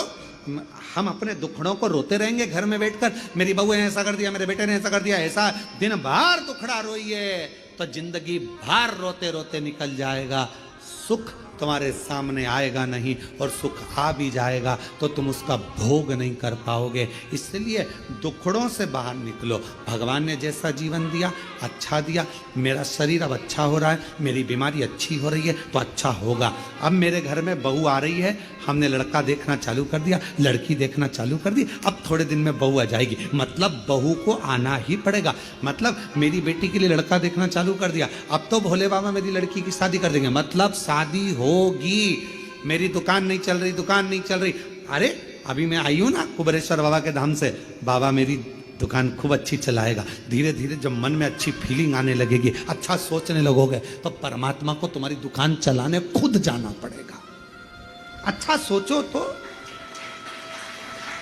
हम अपने दुखड़ों को रोते रहेंगे घर में बैठकर, मेरी बहू ने ऐसा कर दिया, मेरे बेटे ने ऐसा कर दिया, ऐसा दिन भर दुखड़ा रोइए तो जिंदगी भर रोते रोते निकल जाएगा। सुख तुम्हारे सामने आएगा नहीं, और सुख आ भी जाएगा तो तुम उसका भोग नहीं कर पाओगे। इसलिए दुखड़ों से बाहर निकलो। भगवान ने जैसा जीवन दिया अच्छा दिया, मेरा शरीर अब अच्छा हो रहा है, मेरी बीमारी अच्छी हो रही है तो अच्छा होगा। अब मेरे घर में बहू आ रही है, हमने लड़का देखना चालू कर दिया, लड़की देखना चालू कर दी, अब थोड़े दिन में बहू आ जाएगी, मतलब बहू को आना ही पड़ेगा। मतलब मेरी बेटी के लिए लड़का देखना चालू कर दिया, अब तो भोले बाबा मेरी लड़की की शादी कर देंगे, मतलब शादी होगी। मेरी दुकान नहीं चल रही, दुकान नहीं चल रही, अरे अभी मैं आई हूं ना कुबेरेश्वर बाबा के धाम से, बाबा मेरी दुकान खूब अच्छी चलाएगा। धीरे धीरे जब मन में अच्छी फीलिंग आने लगेगी, अच्छा सोचने लगोगे, तो परमात्मा को तुम्हारी दुकान चलाने खुद जाना पड़ेगा। अच्छा सोचो तो,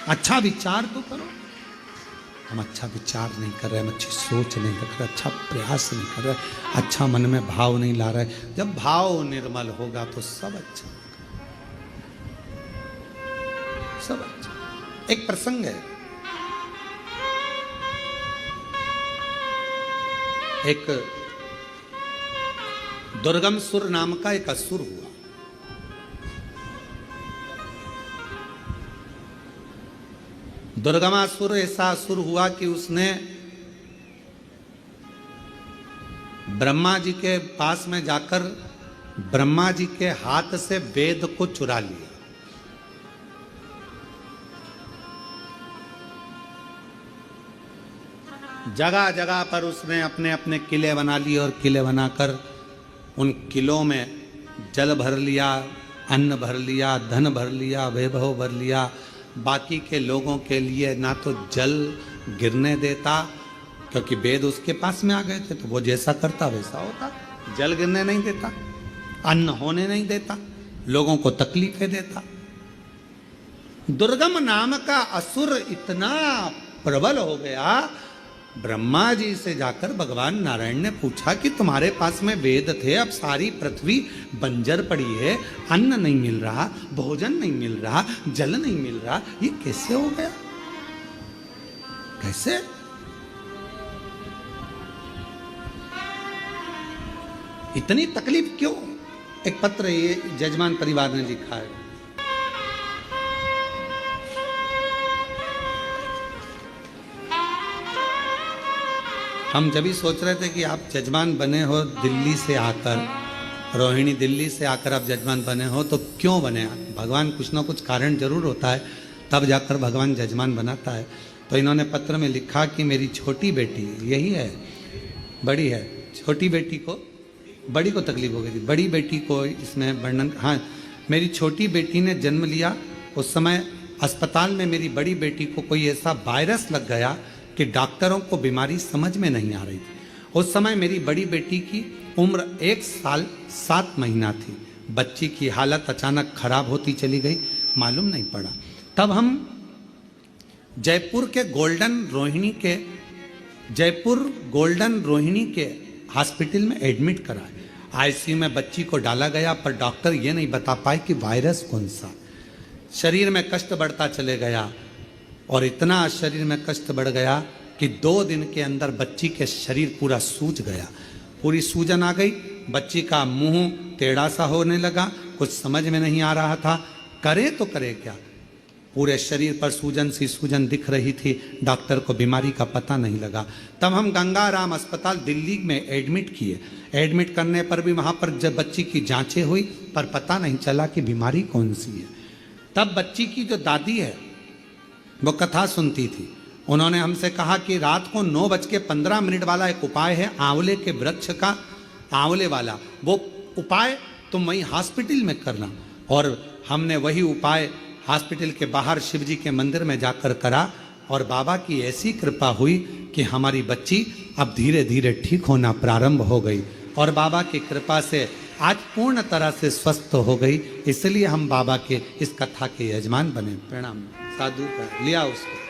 अच्छा विचार तो करो। हम अच्छा विचार नहीं कर रहे, हम अच्छी सोच नहीं कर रहे, अच्छा प्रयास नहीं कर रहे, अच्छा मन में भाव नहीं ला रहे। जब भाव निर्मल होगा तो सब अच्छा होगा, सब अच्छा। एक प्रसंग है, एक दुर्गम सुर नाम का एक असुर हुआ। दुर्गमासुर ऐसा असुर हुआ कि उसने ब्रह्मा जी के पास में जाकर ब्रह्मा जी के हाथ से वेद को चुरा लिया। जगह जगह पर उसने अपने अपने किले बना लिए, और किले बनाकर उन किलों में जल भर लिया, अन्न भर लिया, धन भर लिया, वैभव भर लिया। बाकी के लोगों के लिए ना तो जल गिरने देता, क्योंकि वेद उसके पास में आ गए थे, तो वो जैसा करता वैसा होता। जल गिरने नहीं देता, अन्न होने नहीं देता, लोगों को तकलीफें देता। दुर्गम नाम का असुर इतना प्रबल हो गया, ब्रह्मा जी से जाकर भगवान नारायण ने पूछा कि तुम्हारे पास में वेद थे, अब सारी पृथ्वी बंजर पड़ी है, अन्न नहीं मिल रहा, भोजन नहीं मिल रहा, जल नहीं मिल रहा, ये कैसे हो गया? कैसे? इतनी तकलीफ क्यों? एक पत्र ये जजमान परिवार ने लिखा है। हम जब भी सोच रहे थे कि आप जजमान बने हो दिल्ली से आकर, रोहिणी दिल्ली से आकर आप जजमान बने हो, तो क्यों बने? भगवान कुछ ना कुछ कारण जरूर होता है, तब जाकर भगवान जजमान बनाता है। तो इन्होंने पत्र में लिखा कि मेरी छोटी बेटी, यही है, बड़ी है, छोटी बेटी को, बड़ी को तकलीफ हो गई थी, बड़ी बेटी को इसमें वर्णन, हाँ, मेरी छोटी बेटी ने जन्म लिया, उस समय अस्पताल में मेरी बड़ी बेटी को कोई ऐसा वायरस लग गया कि डॉक्टरों को बीमारी समझ में नहीं आ रही थी। उस समय मेरी बड़ी बेटी की उम्र 1 साल 7 महीना थी। बच्ची की हालत अचानक खराब होती चली गई, मालूम नहीं पड़ा। तब हम जयपुर गोल्डन रोहिणी के हॉस्पिटल में एडमिट कराए। आईसीयू में बच्ची को डाला गया, पर डॉक्टर ये नहीं बता पाए कि वायरस कौन सा। शरीर में कष्ट बढ़ता चले गया, और इतना शरीर में कष्ट बढ़ गया कि 2 दिन के अंदर बच्ची के शरीर पूरा सूज गया, पूरी सूजन आ गई। बच्ची का मुंह टेढ़ा सा होने लगा, कुछ समझ में नहीं आ रहा था, करे तो करे क्या। पूरे शरीर पर सूजन दिख रही थी, डॉक्टर को बीमारी का पता नहीं लगा। तब हम गंगाराम अस्पताल दिल्ली में एडमिट किए। एडमिट करने पर भी वहाँ पर जब बच्ची की जांचें हुई, पर पता नहीं चला कि बीमारी कौन सी है। तब बच्ची की जो दादी है वो कथा सुनती थी, उन्होंने हमसे कहा कि रात को 9:15 वाला एक उपाय है आंवले के वृक्ष का, आंवले वाला, वो उपाय तुम वहीं हॉस्पिटल में करना। और हमने वही उपाय हॉस्पिटल के बाहर शिव जी के मंदिर में जाकर करा, और बाबा की ऐसी कृपा हुई कि हमारी बच्ची अब धीरे धीरे ठीक होना प्रारंभ हो गई, और बाबा की कृपा से आज पूर्ण तरह से स्वस्थ हो गई। इसलिए हम बाबा के इस कथा के यजमान बने। प्रणाम। साधु का लिया उसको।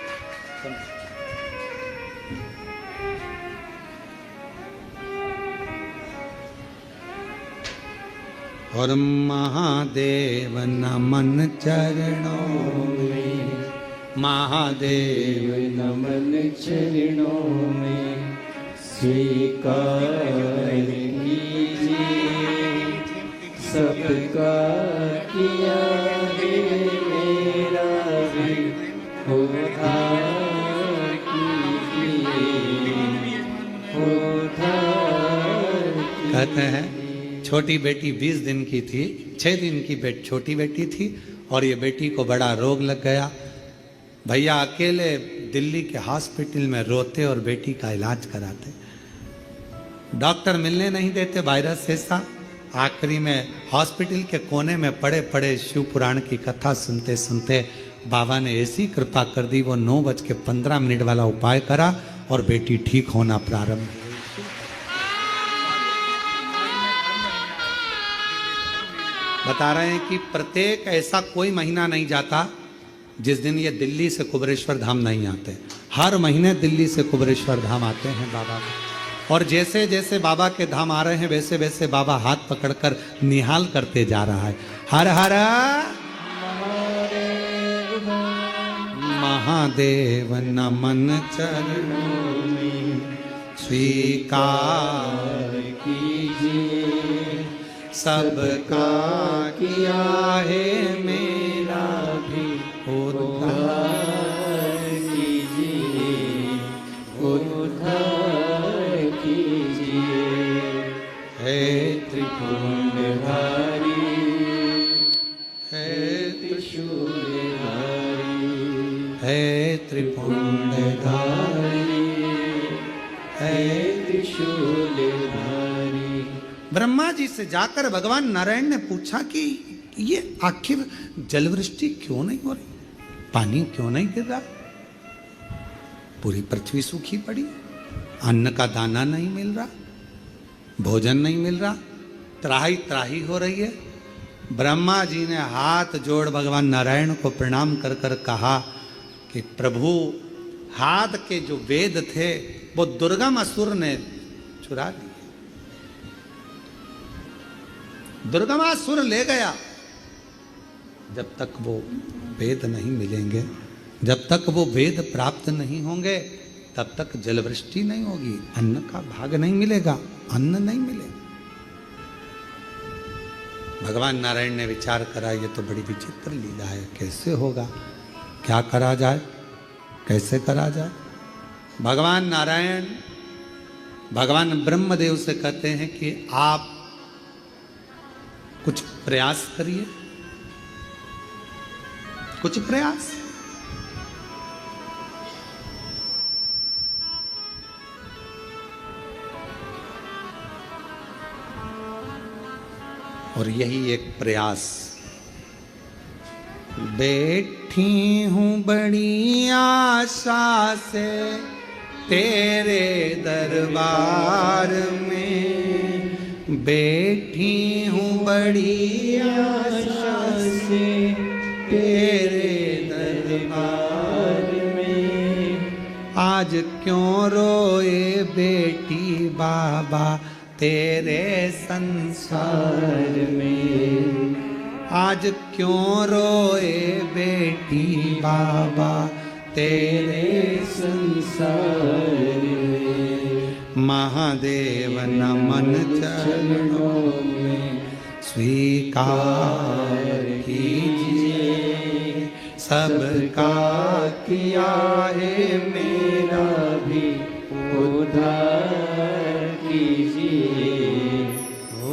और महादेव नमन चरणों में, महादेव नमन चरणों में, स्वीकार कीजिए सबका कहते हैं छोटी बेटी 20 दिन की थी, 6 दिन की छोटी बेटी थी और ये बेटी को बड़ा रोग लग गया। भैया अकेले दिल्ली के हॉस्पिटल में रोते और बेटी का इलाज कराते, डॉक्टर मिलने नहीं देते, वायरस ऐसा। आखिरी में हॉस्पिटल के कोने में पड़े पड़े शिव पुराण की कथा सुनते सुनते बाबा ने ऐसी कृपा कर दी, वो 9:15 वाला उपाय करा और बेटी ठीक होना प्रारंभ। बता रहे हैं कि प्रत्येक ऐसा कोई महीना नहीं जाता जिस दिन ये दिल्ली से कुबेरेश्वर धाम नहीं आते। हर महीने दिल्ली से कुबेरेश्वर धाम आते हैं बाबा, और जैसे जैसे बाबा के धाम आ रहे हैं वैसे वैसे बाबा हाथ पकड़कर निहाल करते जा रहा है। हर हर महादेव नमन चरणों में स्वीकार कीजिए, सबका किया है मेरा भी उद्धार कीजिए, उद्धार कीजिए। हे त्रिपुंडधारी, हे त्रिशूलधारी, हे त्रिपुंडधारी, हे त्रिशूलधारी। ब्रह्मा जी से जाकर भगवान नारायण ने पूछा कि ये आखिर जलवृष्टि क्यों नहीं हो रही, पानी क्यों नहीं गिर रहा, पूरी पृथ्वी सूखी पड़ी, अन्न का दाना नहीं मिल रहा, भोजन नहीं मिल रहा, त्राही त्राही हो रही है। ब्रह्मा जी ने हाथ जोड़ भगवान नारायण को प्रणाम कर कर कहा कि प्रभु, हाथ के जो वेद थे वो दुर्गम असुर ने चुरा लिए, दुर्गमासुर ले गया। जब तक वो वेद नहीं मिलेंगे, जब तक वो वेद प्राप्त नहीं होंगे, तब तक जलवृष्टि नहीं होगी, अन्न का भाग नहीं मिलेगा, अन्न नहीं मिलेगा। भगवान नारायण ने विचार करा, ये तो बड़ी विचित्र लीला है, कैसे होगा, क्या करा जाए, कैसे करा जाए। भगवान नारायण भगवान ब्रह्मदेव से कहते हैं कि आप कुछ प्रयास करिए, कुछ प्रयास। और यही एक प्रयास। बैठी हूं बड़ी आशा से तेरे दरबार में, बैठी हूँ बड़ी आशा से तेरे दरबार में, आज क्यों रोए बेटी बाबा तेरे संसार में, आज क्यों रोए बेटी बाबा तेरे संसार में। महादेव नमन चरणों में स्वीकार कीजिए, सबका किया है मेरा भी उद्धार कीजिए,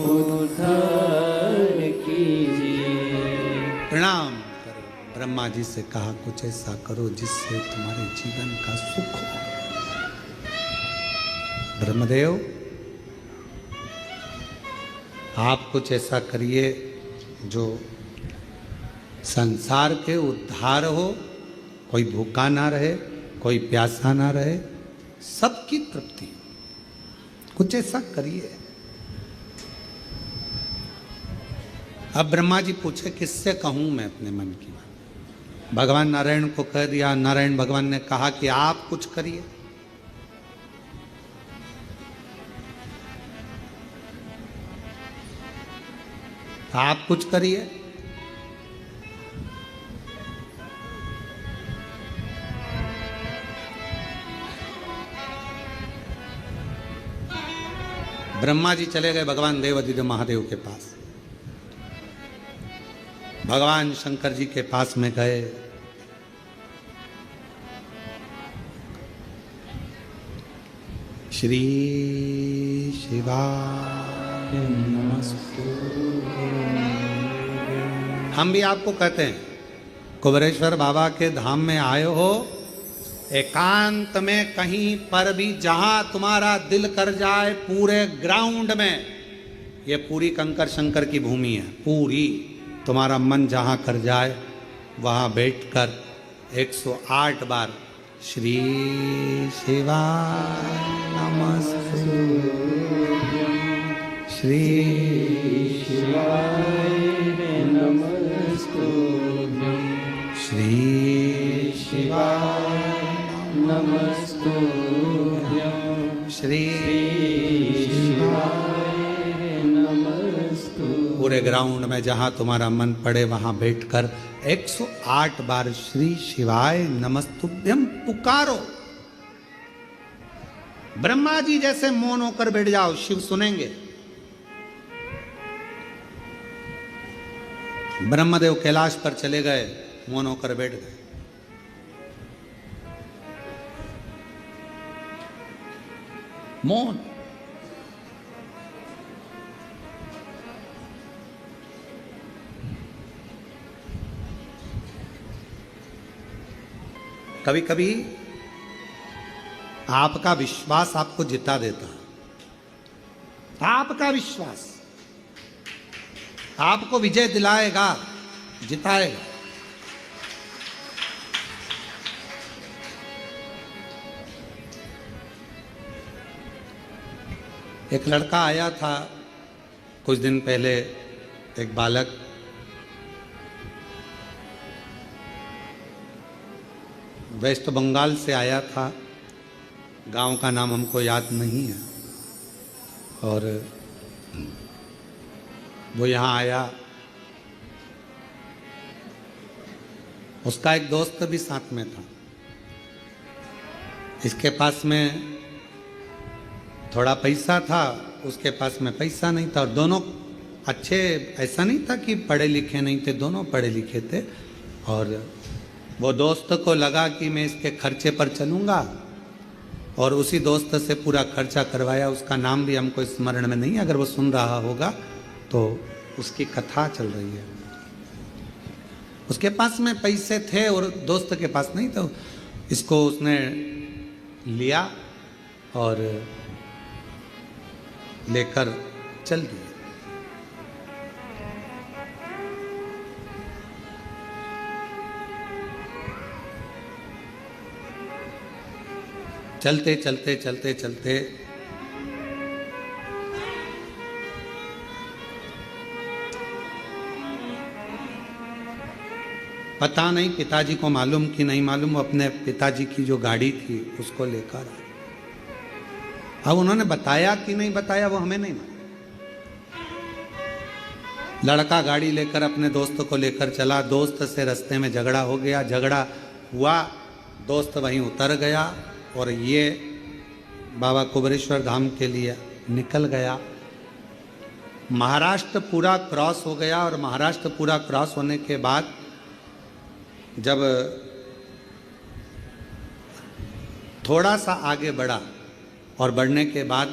उद्धार कीजिए। प्रणाम करो, ब्रह्मा जी से कहा कुछ ऐसा करो जिससे तुम्हारे जीवन का सुख हो। ब्रह्मदेव, आप कुछ ऐसा करिए जो संसार के उद्धार हो, कोई भूखा ना रहे, कोई प्यासा ना रहे, सबकी तृप्ति, कुछ ऐसा करिए। अब ब्रह्मा जी पूछे किससे कहूं मैं अपने मन की बात। भगवान नारायण को कह दिया। नारायण भगवान ने कहा कि आप कुछ करिए। आप कुछ करिए। ब्रह्मा जी चले गए भगवान देवाधिदेव महादेव के पास। भगवान शंकर जी के पास में गए। श्री शिवा हम भी आपको कहते हैं, कुबेरेश्वर बाबा के धाम में आए हो, एकांत में कहीं पर भी जहां तुम्हारा दिल कर जाए, पूरे ग्राउंड में, ये पूरी कंकर शंकर की भूमि है, पूरी तुम्हारा मन जहां कर जाए वहां बैठकर 108 बार श्री शिवाय नमस्तुभ्यं, श्री शिवाय नमस्तुभ्यं, श्री शिवाय नमस्तुभ्यं, श्री शिवाय नमस्तुभ्यं। पूरे ग्राउंड में जहां तुम्हारा मन पड़े वहां बैठकर 108 बार श्री शिवाय नमस्तुभ्यम पुकारो। ब्रह्मा जी जैसे मौन होकर बैठ जाओ, शिव सुनेंगे। ब्रह्मदेव कैलाश पर चले गए, मौन होकर बैठ गए। मौन। कभी कभी आपका विश्वास आपको जिता देता है। आपका विश्वास आपको विजय दिलाएगा, जिताएगा। एक लड़का आया था कुछ दिन पहले, एक बालक, वेस्ट बंगाल से आया था, गांव का नाम हमको याद नहीं है, और वो यहाँ आया। उसका एक दोस्त भी साथ में था। इसके पास में थोड़ा पैसा था, उसके पास में पैसा नहीं था, और दोनों अच्छे, ऐसा नहीं था कि पढ़े लिखे नहीं थे, दोनों पढ़े लिखे थे। और वो दोस्त को लगा कि मैं इसके खर्चे पर चलूँगा, और उसी दोस्त से पूरा खर्चा करवाया। उसका नाम भी हमको स्मरण में नहीं है, अगर वो सुन रहा होगा तो उसकी कथा चल रही है। उसके पास में पैसे थे और दोस्त के पास नहीं, तो इसको उसने लिया और लेकर चल दिया। चलते चलते चलते चलते पता नहीं पिताजी को मालूम कि नहीं मालूम, वो अपने पिताजी की जो गाड़ी थी उसको लेकर आए। अब उन्होंने बताया कि नहीं बताया वो हमें नहीं मालूम। लड़का गाड़ी लेकर अपने दोस्त को लेकर चला, दोस्त से रास्ते में झगड़ा हो गया, झगड़ा हुआ, दोस्त वहीं उतर गया और ये बाबा कुबेरेश्वर धाम के लिए निकल गया। महाराष्ट्र पूरा क्रॉस हो गया, और महाराष्ट्र पूरा क्रॉस होने के बाद जब थोड़ा सा आगे बढ़ा, और बढ़ने के बाद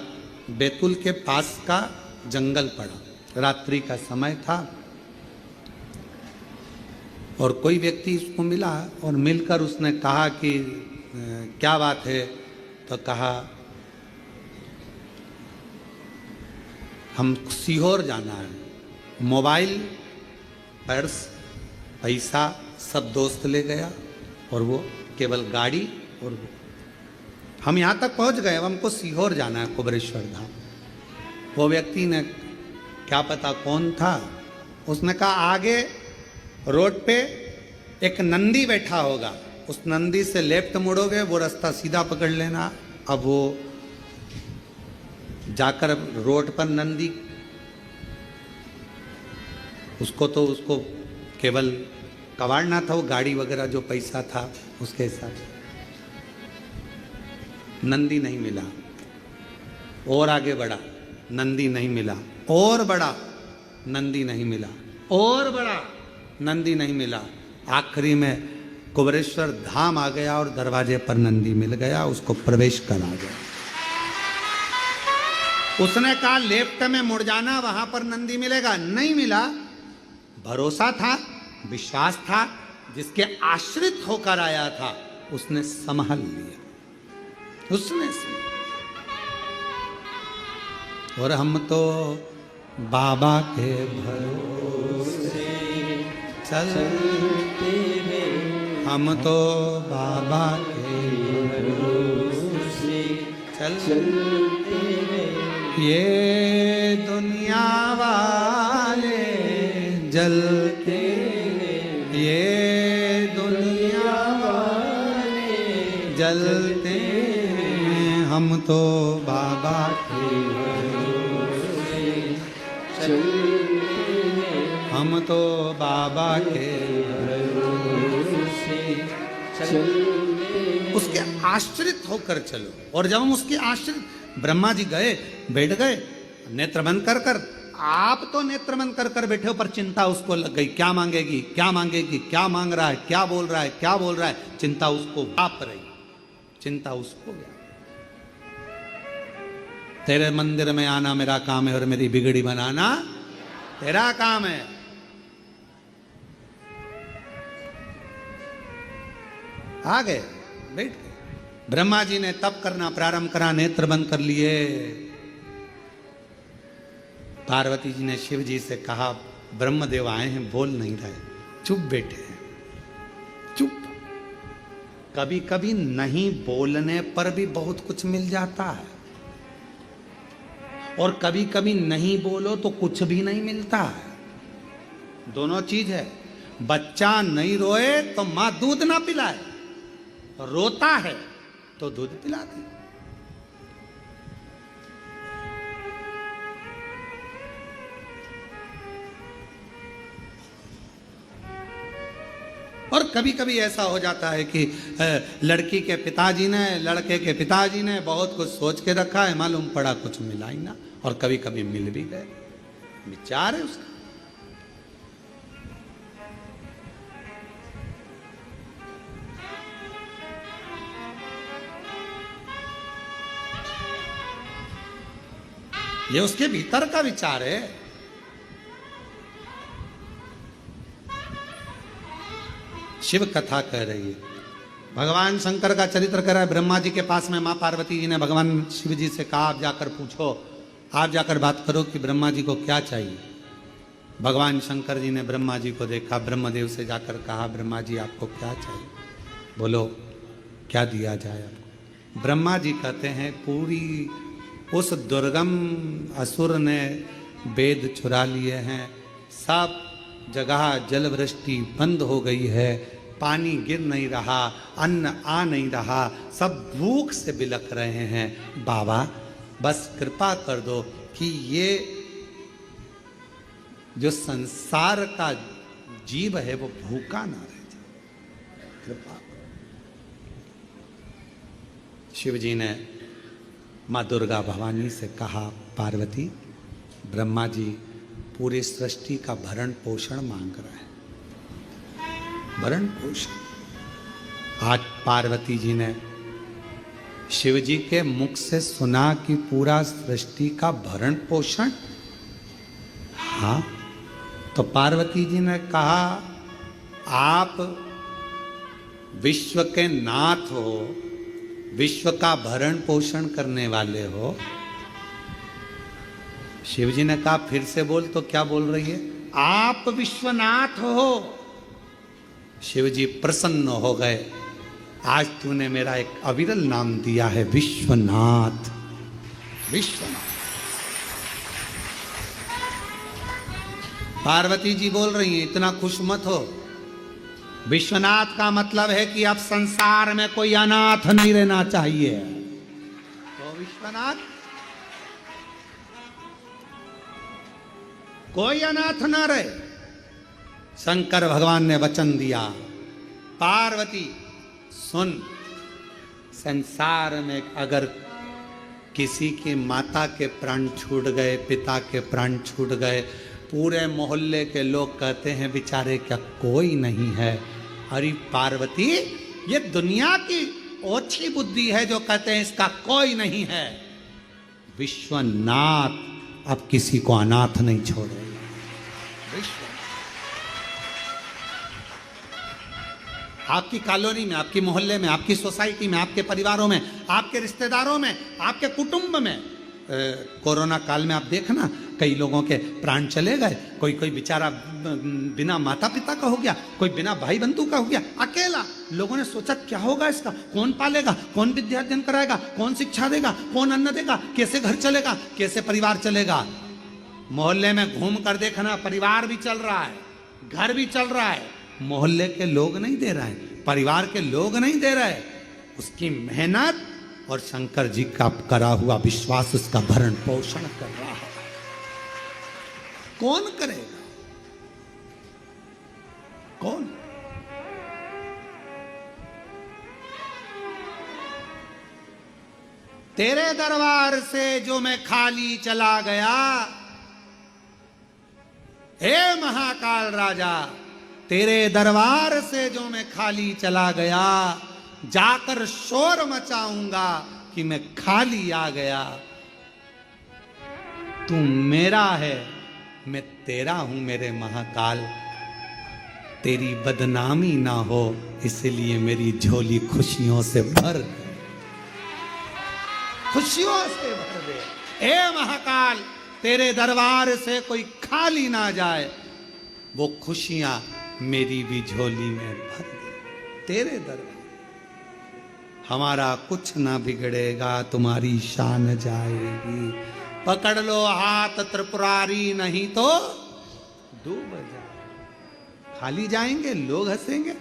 बैतूल के पास का जंगल पड़ा, रात्रि का समय था, और कोई व्यक्ति इसको मिला, और मिलकर उसने कहा कि क्या बात है? तो कहा हम सीहोर जाना है, मोबाइल, पर्स, पैसा सब दोस्त ले गया, और वो केवल गाड़ी, और वो हम यहाँ तक पहुँच गए, अब हमको सीहोर जाना है, कुबेरेश्वर धाम। वो व्यक्ति ने, क्या पता कौन था, उसने कहा आगे रोड पे एक नंदी बैठा होगा, उस नंदी से लेफ्ट मुड़ोगे, वो रास्ता सीधा पकड़ लेना। अब वो जाकर रोड पर नंदी, उसको केवल कवाड़ना था, वो गाड़ी वगैरह जो पैसा था उसके हिसाब से। नंदी नहीं मिला, और आगे बढ़ा, नंदी नहीं मिला, और बढ़ा, नंदी नहीं मिला, और बढ़ा, नंदी नहीं मिला। आखिरी में कुबेरेश्वर धाम आ गया और दरवाजे पर नंदी मिल गया, उसको प्रवेश करा गया। उसने कहा लेफ्ट में मुड़ जाना, वहां पर नंदी मिलेगा। नहीं मिला। भरोसा था, विश्वास था, जिसके आश्रित होकर आया था उसने संभाल लिया, उसने और हम तो बाबा के भरोसे चलते हैं, हम तो बाबा के भरोसे चलते हैं। ये दुनिया वाले जलते हैं, ये दुनिया वाले जलते हैं, हम तो बाबा के भरोसे चलते हैं, हम तो बाबा के भरोसे चलते हैं। उसके आश्रित होकर चलो। और जब हम उसके आश्रित, ब्रह्मा जी गए, बैठ गए, नेत्र बंद कर कर, आप तो नेत्र बंद कर कर बैठे हो, पर चिंता उसको लग गई, क्या मांगेगी, क्या मांगेगी, क्या मांग रहा है, क्या बोल रहा है, क्या बोल रहा है। चिंता उसको व्याप रही, चिंता उसको व्याप। तेरे मंदिर में आना मेरा काम है और मेरी बिगड़ी बनाना तेरा काम है। आ गए, बैठ गए। ब्रह्मा जी ने तप करना प्रारंभ करा, नेत्र बंद कर लिए। पार्वती जी ने शिव जी से कहा ब्रह्मदेव आए हैं, बोल नहीं रहे, चुप बैठे हैं, चुप। कभी कभी नहीं बोलने पर भी बहुत कुछ मिल जाता है, और कभी कभी नहीं बोलो तो कुछ भी नहीं मिलता है। दोनों चीज है। बच्चा नहीं रोए तो मां दूध ना पिलाए, रोता है तो दूध पिलाती। और कभी कभी ऐसा हो जाता है कि लड़की के पिताजी ने, लड़के के पिताजी ने बहुत कुछ सोच के रखा है, मालूम पड़ा कुछ मिला ही ना, और कभी कभी मिल भी गए। विचार है उसका। ये उसके भीतर का विचार है। शिव कथा कह रही है, भगवान शंकर का चरित्र कह रहा है। ब्रह्मा जी के पास में मां पार्वती जी ने भगवान शिव जी से कहा आप जाकर पूछो, आप जाकर बात करो कि ब्रह्मा जी को क्या चाहिए। भगवान शंकर जी ने ब्रह्मा जी को देखा, ब्रह्मदेव से जाकर कहा ब्रह्मा जी आपको क्या चाहिए, बोलो क्या दिया जाए आपको। ब्रह्मा जी कहते हैं पूरी उस दुर्गम असुर ने वेद चुरा लिए हैं, सब जगह जल वृष्टि बंद हो गई है, पानी गिर नहीं रहा, अन्न आ नहीं रहा, सब भूख से बिलख रहे हैं। बाबा बस कृपा कर दो कि ये जो संसार का जीव है वो भूखा ना रह जाए, कृपा। शिव जी ने माँ दुर्गा भवानी से कहा पार्वती ब्रह्मा जी पूरी सृष्टि का भरण पोषण मांग रहा है, भरण पोषण। आज पार्वती जी ने शिव जी के मुख से सुना कि पूरा सृष्टि का भरण पोषण। हाँ, तो पार्वती जी ने कहा आप विश्व के नाथ हो, विश्व का भरण पोषण करने वाले हो। शिव जी ने कहा फिर से बोल, तो क्या बोल रही है, आप विश्वनाथ हो। शिव जी प्रसन्न हो गए, आज तूने मेरा एक अविरल नाम दिया है विश्वनाथ, विश्वनाथ। पार्वती जी बोल रही हैं इतना खुश मत हो, विश्वनाथ का मतलब है कि अब संसार में कोई अनाथ नहीं रहना चाहिए। तो विश्वनाथ कोई अनाथ ना रहे। शंकर भगवान ने वचन दिया पार्वती सुन, संसार में अगर किसी की माता के प्राण छूट गए, पिता के प्राण छूट गए, पूरे मोहल्ले के लोग कहते हैं बेचारे क्या कोई नहीं है। अरे पार्वती ये दुनिया की ओछी बुद्धि है जो कहते हैं इसका कोई नहीं है। विश्वनाथ अब किसी को अनाथ नहीं छोड़ेगा। आपकी कॉलोनी में, आपकी मोहल्ले में, आपकी सोसाइटी में, आपके परिवारों में, आपके रिश्तेदारों में, आपके कुटुंब में कोरोना काल में आप देखना कई लोगों के प्राण चले गए। कोई कोई बेचारा बिना माता पिता का हो गया, कोई बिना भाई बंधु का हो गया, अकेला। लोगों ने सोचा क्या होगा इसका, कौन पालेगा, कौन विद्या अध्ययन कराएगा, कौन शिक्षा देगा, कौन अन्न देगा, कैसे घर चलेगा, कैसे परिवार चलेगा। मोहल्ले में घूम कर देखना, परिवार भी चल रहा है, घर भी चल रहा है, मोहल्ले के लोग नहीं दे रहे हैं, परिवार के लोग नहीं दे रहे। उसकी मेहनत और शंकर जी का करा हुआ विश्वास उसका भरण पोषण कर रहा है। कौन करेगा, कौन? तेरे दरबार से जो मैं खाली चला गया, हे महाकाल राजा, तेरे दरबार से जो मैं खाली चला गया, जाकर शोर मचाऊंगा कि मैं खाली आ गया। तू मेरा है, मैं तेरा हूं मेरे महाकाल। तेरी बदनामी ना हो इसलिए मेरी झोली खुशियों से भर दे, खुशियों से भर दे। हे महाकाल, तेरे दरबार से कोई खाली ना जाए, वो खुशियां मेरी भी झोली में भर दे। तेरे दरबार हमारा कुछ ना बिगड़ेगा, तुम्हारी शान जाएगी। पकड़ लो हाथ त्रिपुरारी, नहीं तो डूब जाए। खाली जाएंगे, लोग हंसेंगे।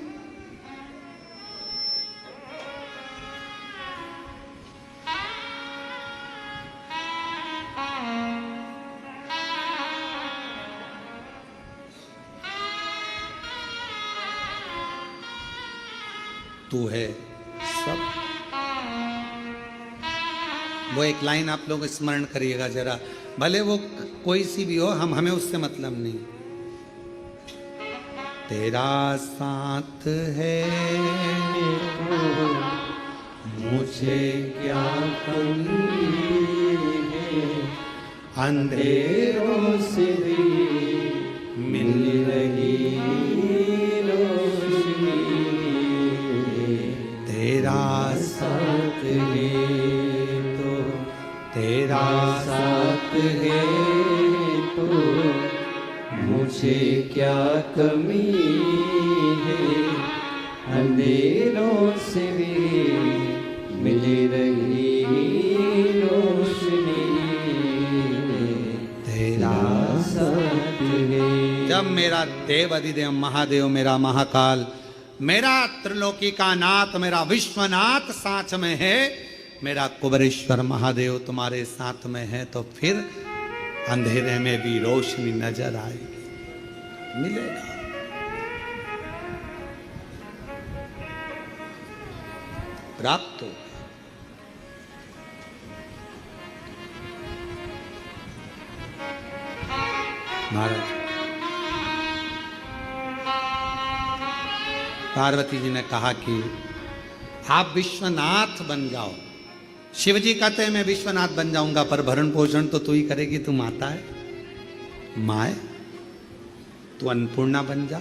तू है सब। वो एक लाइन आप लोग स्मरण करिएगा जरा, भले वो कोई सी भी हो, हमें उससे मतलब नहीं। तेरा साथ है मुझे क्या कमी है, अंधेरों से भी मिल रही रोशनी। तेरा साथ है तो, तेरा साथ है तो मुझे क्या कमी है, अंधेरों से भी मिल रही रोशनी। तेरा साथ है। जब मेरा देव अधिदेव महादेव, मेरा महाकाल, मेरा त्रिलोकी का नाथ, मेरा विश्वनाथ साथ में है, मेरा कुबेरेश्वर महादेव तुम्हारे साथ में है, तो फिर अंधेरे में भी रोशनी नजर आएगी, मिलेगा। प्राप्त हो। महाराज पार्वती जी ने कहा कि आप विश्वनाथ बन जाओ। शिव जी कहते हैं मैं विश्वनाथ बन जाऊंगा, पर भरण पोषण तो तू ही करेगी, तू माता है, माँ है, तू अन्नपूर्णा बन जा।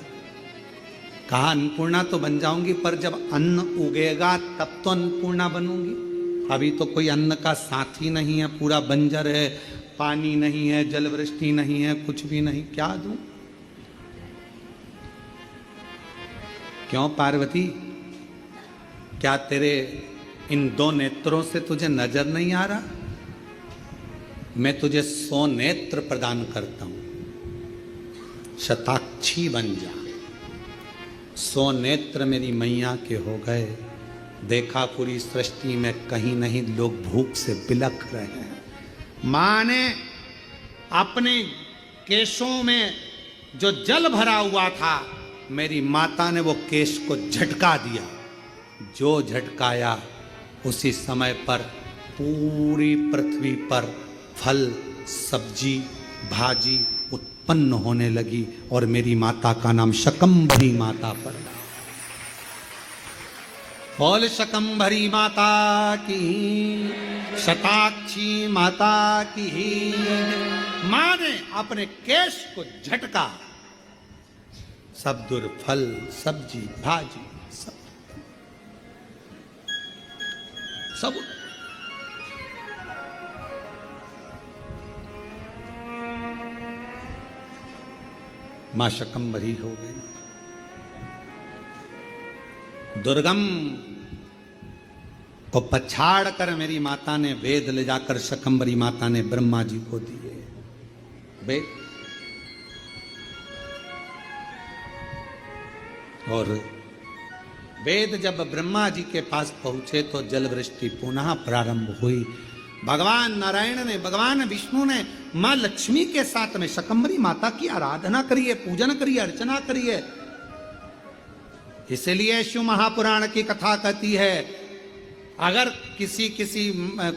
कहा अन्नपूर्णा तो बन जाऊंगी, पर जब अन्न उगेगा तब तो अन्नपूर्णा बनूंगी। अभी तो कोई अन्न का साथी नहीं है, पूरा बंजर है, पानी नहीं है, जल वृष्टि नहीं है, कुछ भी नहीं, क्या दूं? क्यों पार्वती, क्या तेरे इन दो नेत्रों से तुझे नजर नहीं आ रहा? मैं तुझे 100 नेत्र प्रदान करता हूं, शताक्षी बन जा। 100 नेत्र मेरी मैया के हो गए। देखा पूरी सृष्टि में कहीं नहीं लोग भूख से बिलख रहे हैं। मां ने अपने केशों में जो जल भरा हुआ था, मेरी माता ने वो केश को झटका दिया। जो झटकाया उसी समय पर पूरी पृथ्वी पर फल, सब्जी, भाजी उत्पन्न होने लगी, और मेरी माता का नाम शकंभरी माता पड़ा। बोल शकंभरी माता की, शताक्षी माता की। मां ने अपने केश को झटका, सब दुर्फल, सब्जी भाजी सब मां शकंभरी हो गई। दुर्गम को पछाड़ कर मेरी माता ने वेद ले जाकर शकंभरी माता ने ब्रह्मा जी को दिए। वेद और वेद जब ब्रह्मा जी के पास पहुंचे तो जल वृष्टि पुनः प्रारंभ हुई। भगवान नारायण ने, भगवान विष्णु ने मां लक्ष्मी के साथ में शकंभरी माता की आराधना करिए, पूजन करिए, अर्चना करिए। इसलिए शिव महापुराण की कथा कहती है, अगर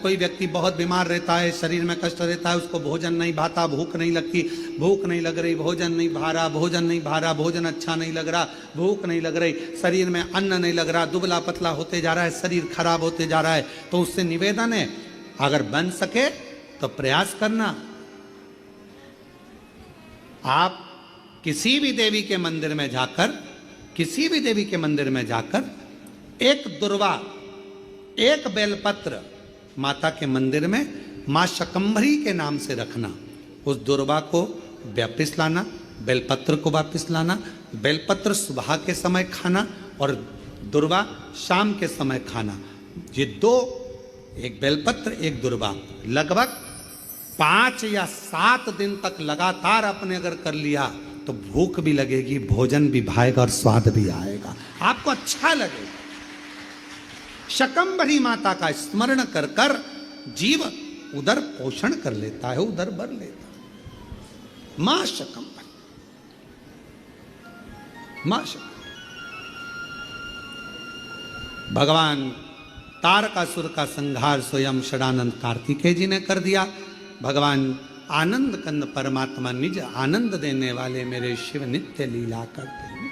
कोई व्यक्ति बहुत बीमार रहता है, शरीर में कष्ट रहता है, उसको भोजन नहीं भाता, भूख नहीं लगती, भूख नहीं लग रही, भोजन नहीं भा रहा, भोजन नहीं भा रहा, भोजन अच्छा नहीं लग रहा, भूख नहीं लग रही, शरीर में अन्न नहीं लग रहा, दुबला पतला होते जा रहा है, शरीर खराब होते जा रहा है, तो उससे निवेदन है, अगर बन सके तो प्रयास करना। आप किसी भी देवी के मंदिर में जाकर एक दुर्वा, एक बेलपत्र माता के मंदिर में मां शकंभरी के नाम से रखना। उस दुर्वा को वापिस लाना, बेलपत्र को वापिस लाना। बेलपत्र सुबह के समय खाना और दुर्वा शाम के समय खाना। ये दो, एक बेलपत्र एक दुर्वा, लगभग 5 या 7 दिन तक लगातार आपने अगर कर लिया तो भूख भी लगेगी, भोजन भी भाएगा और स्वाद भी आएगा, आपको अच्छा लगेगा। शकंभरी माता का स्मरण कर कर जीव उदर पोषण कर लेता है, उदर भर लेता है। मां शकंभरी, मां शकंभरी। भगवान तारकासुर का संहार स्वयं षडानंद कार्तिकेय जी ने कर दिया। भगवान आनंद कंद परमात्मा निज आनंद देने वाले मेरे शिव नित्य लीला करते हैं।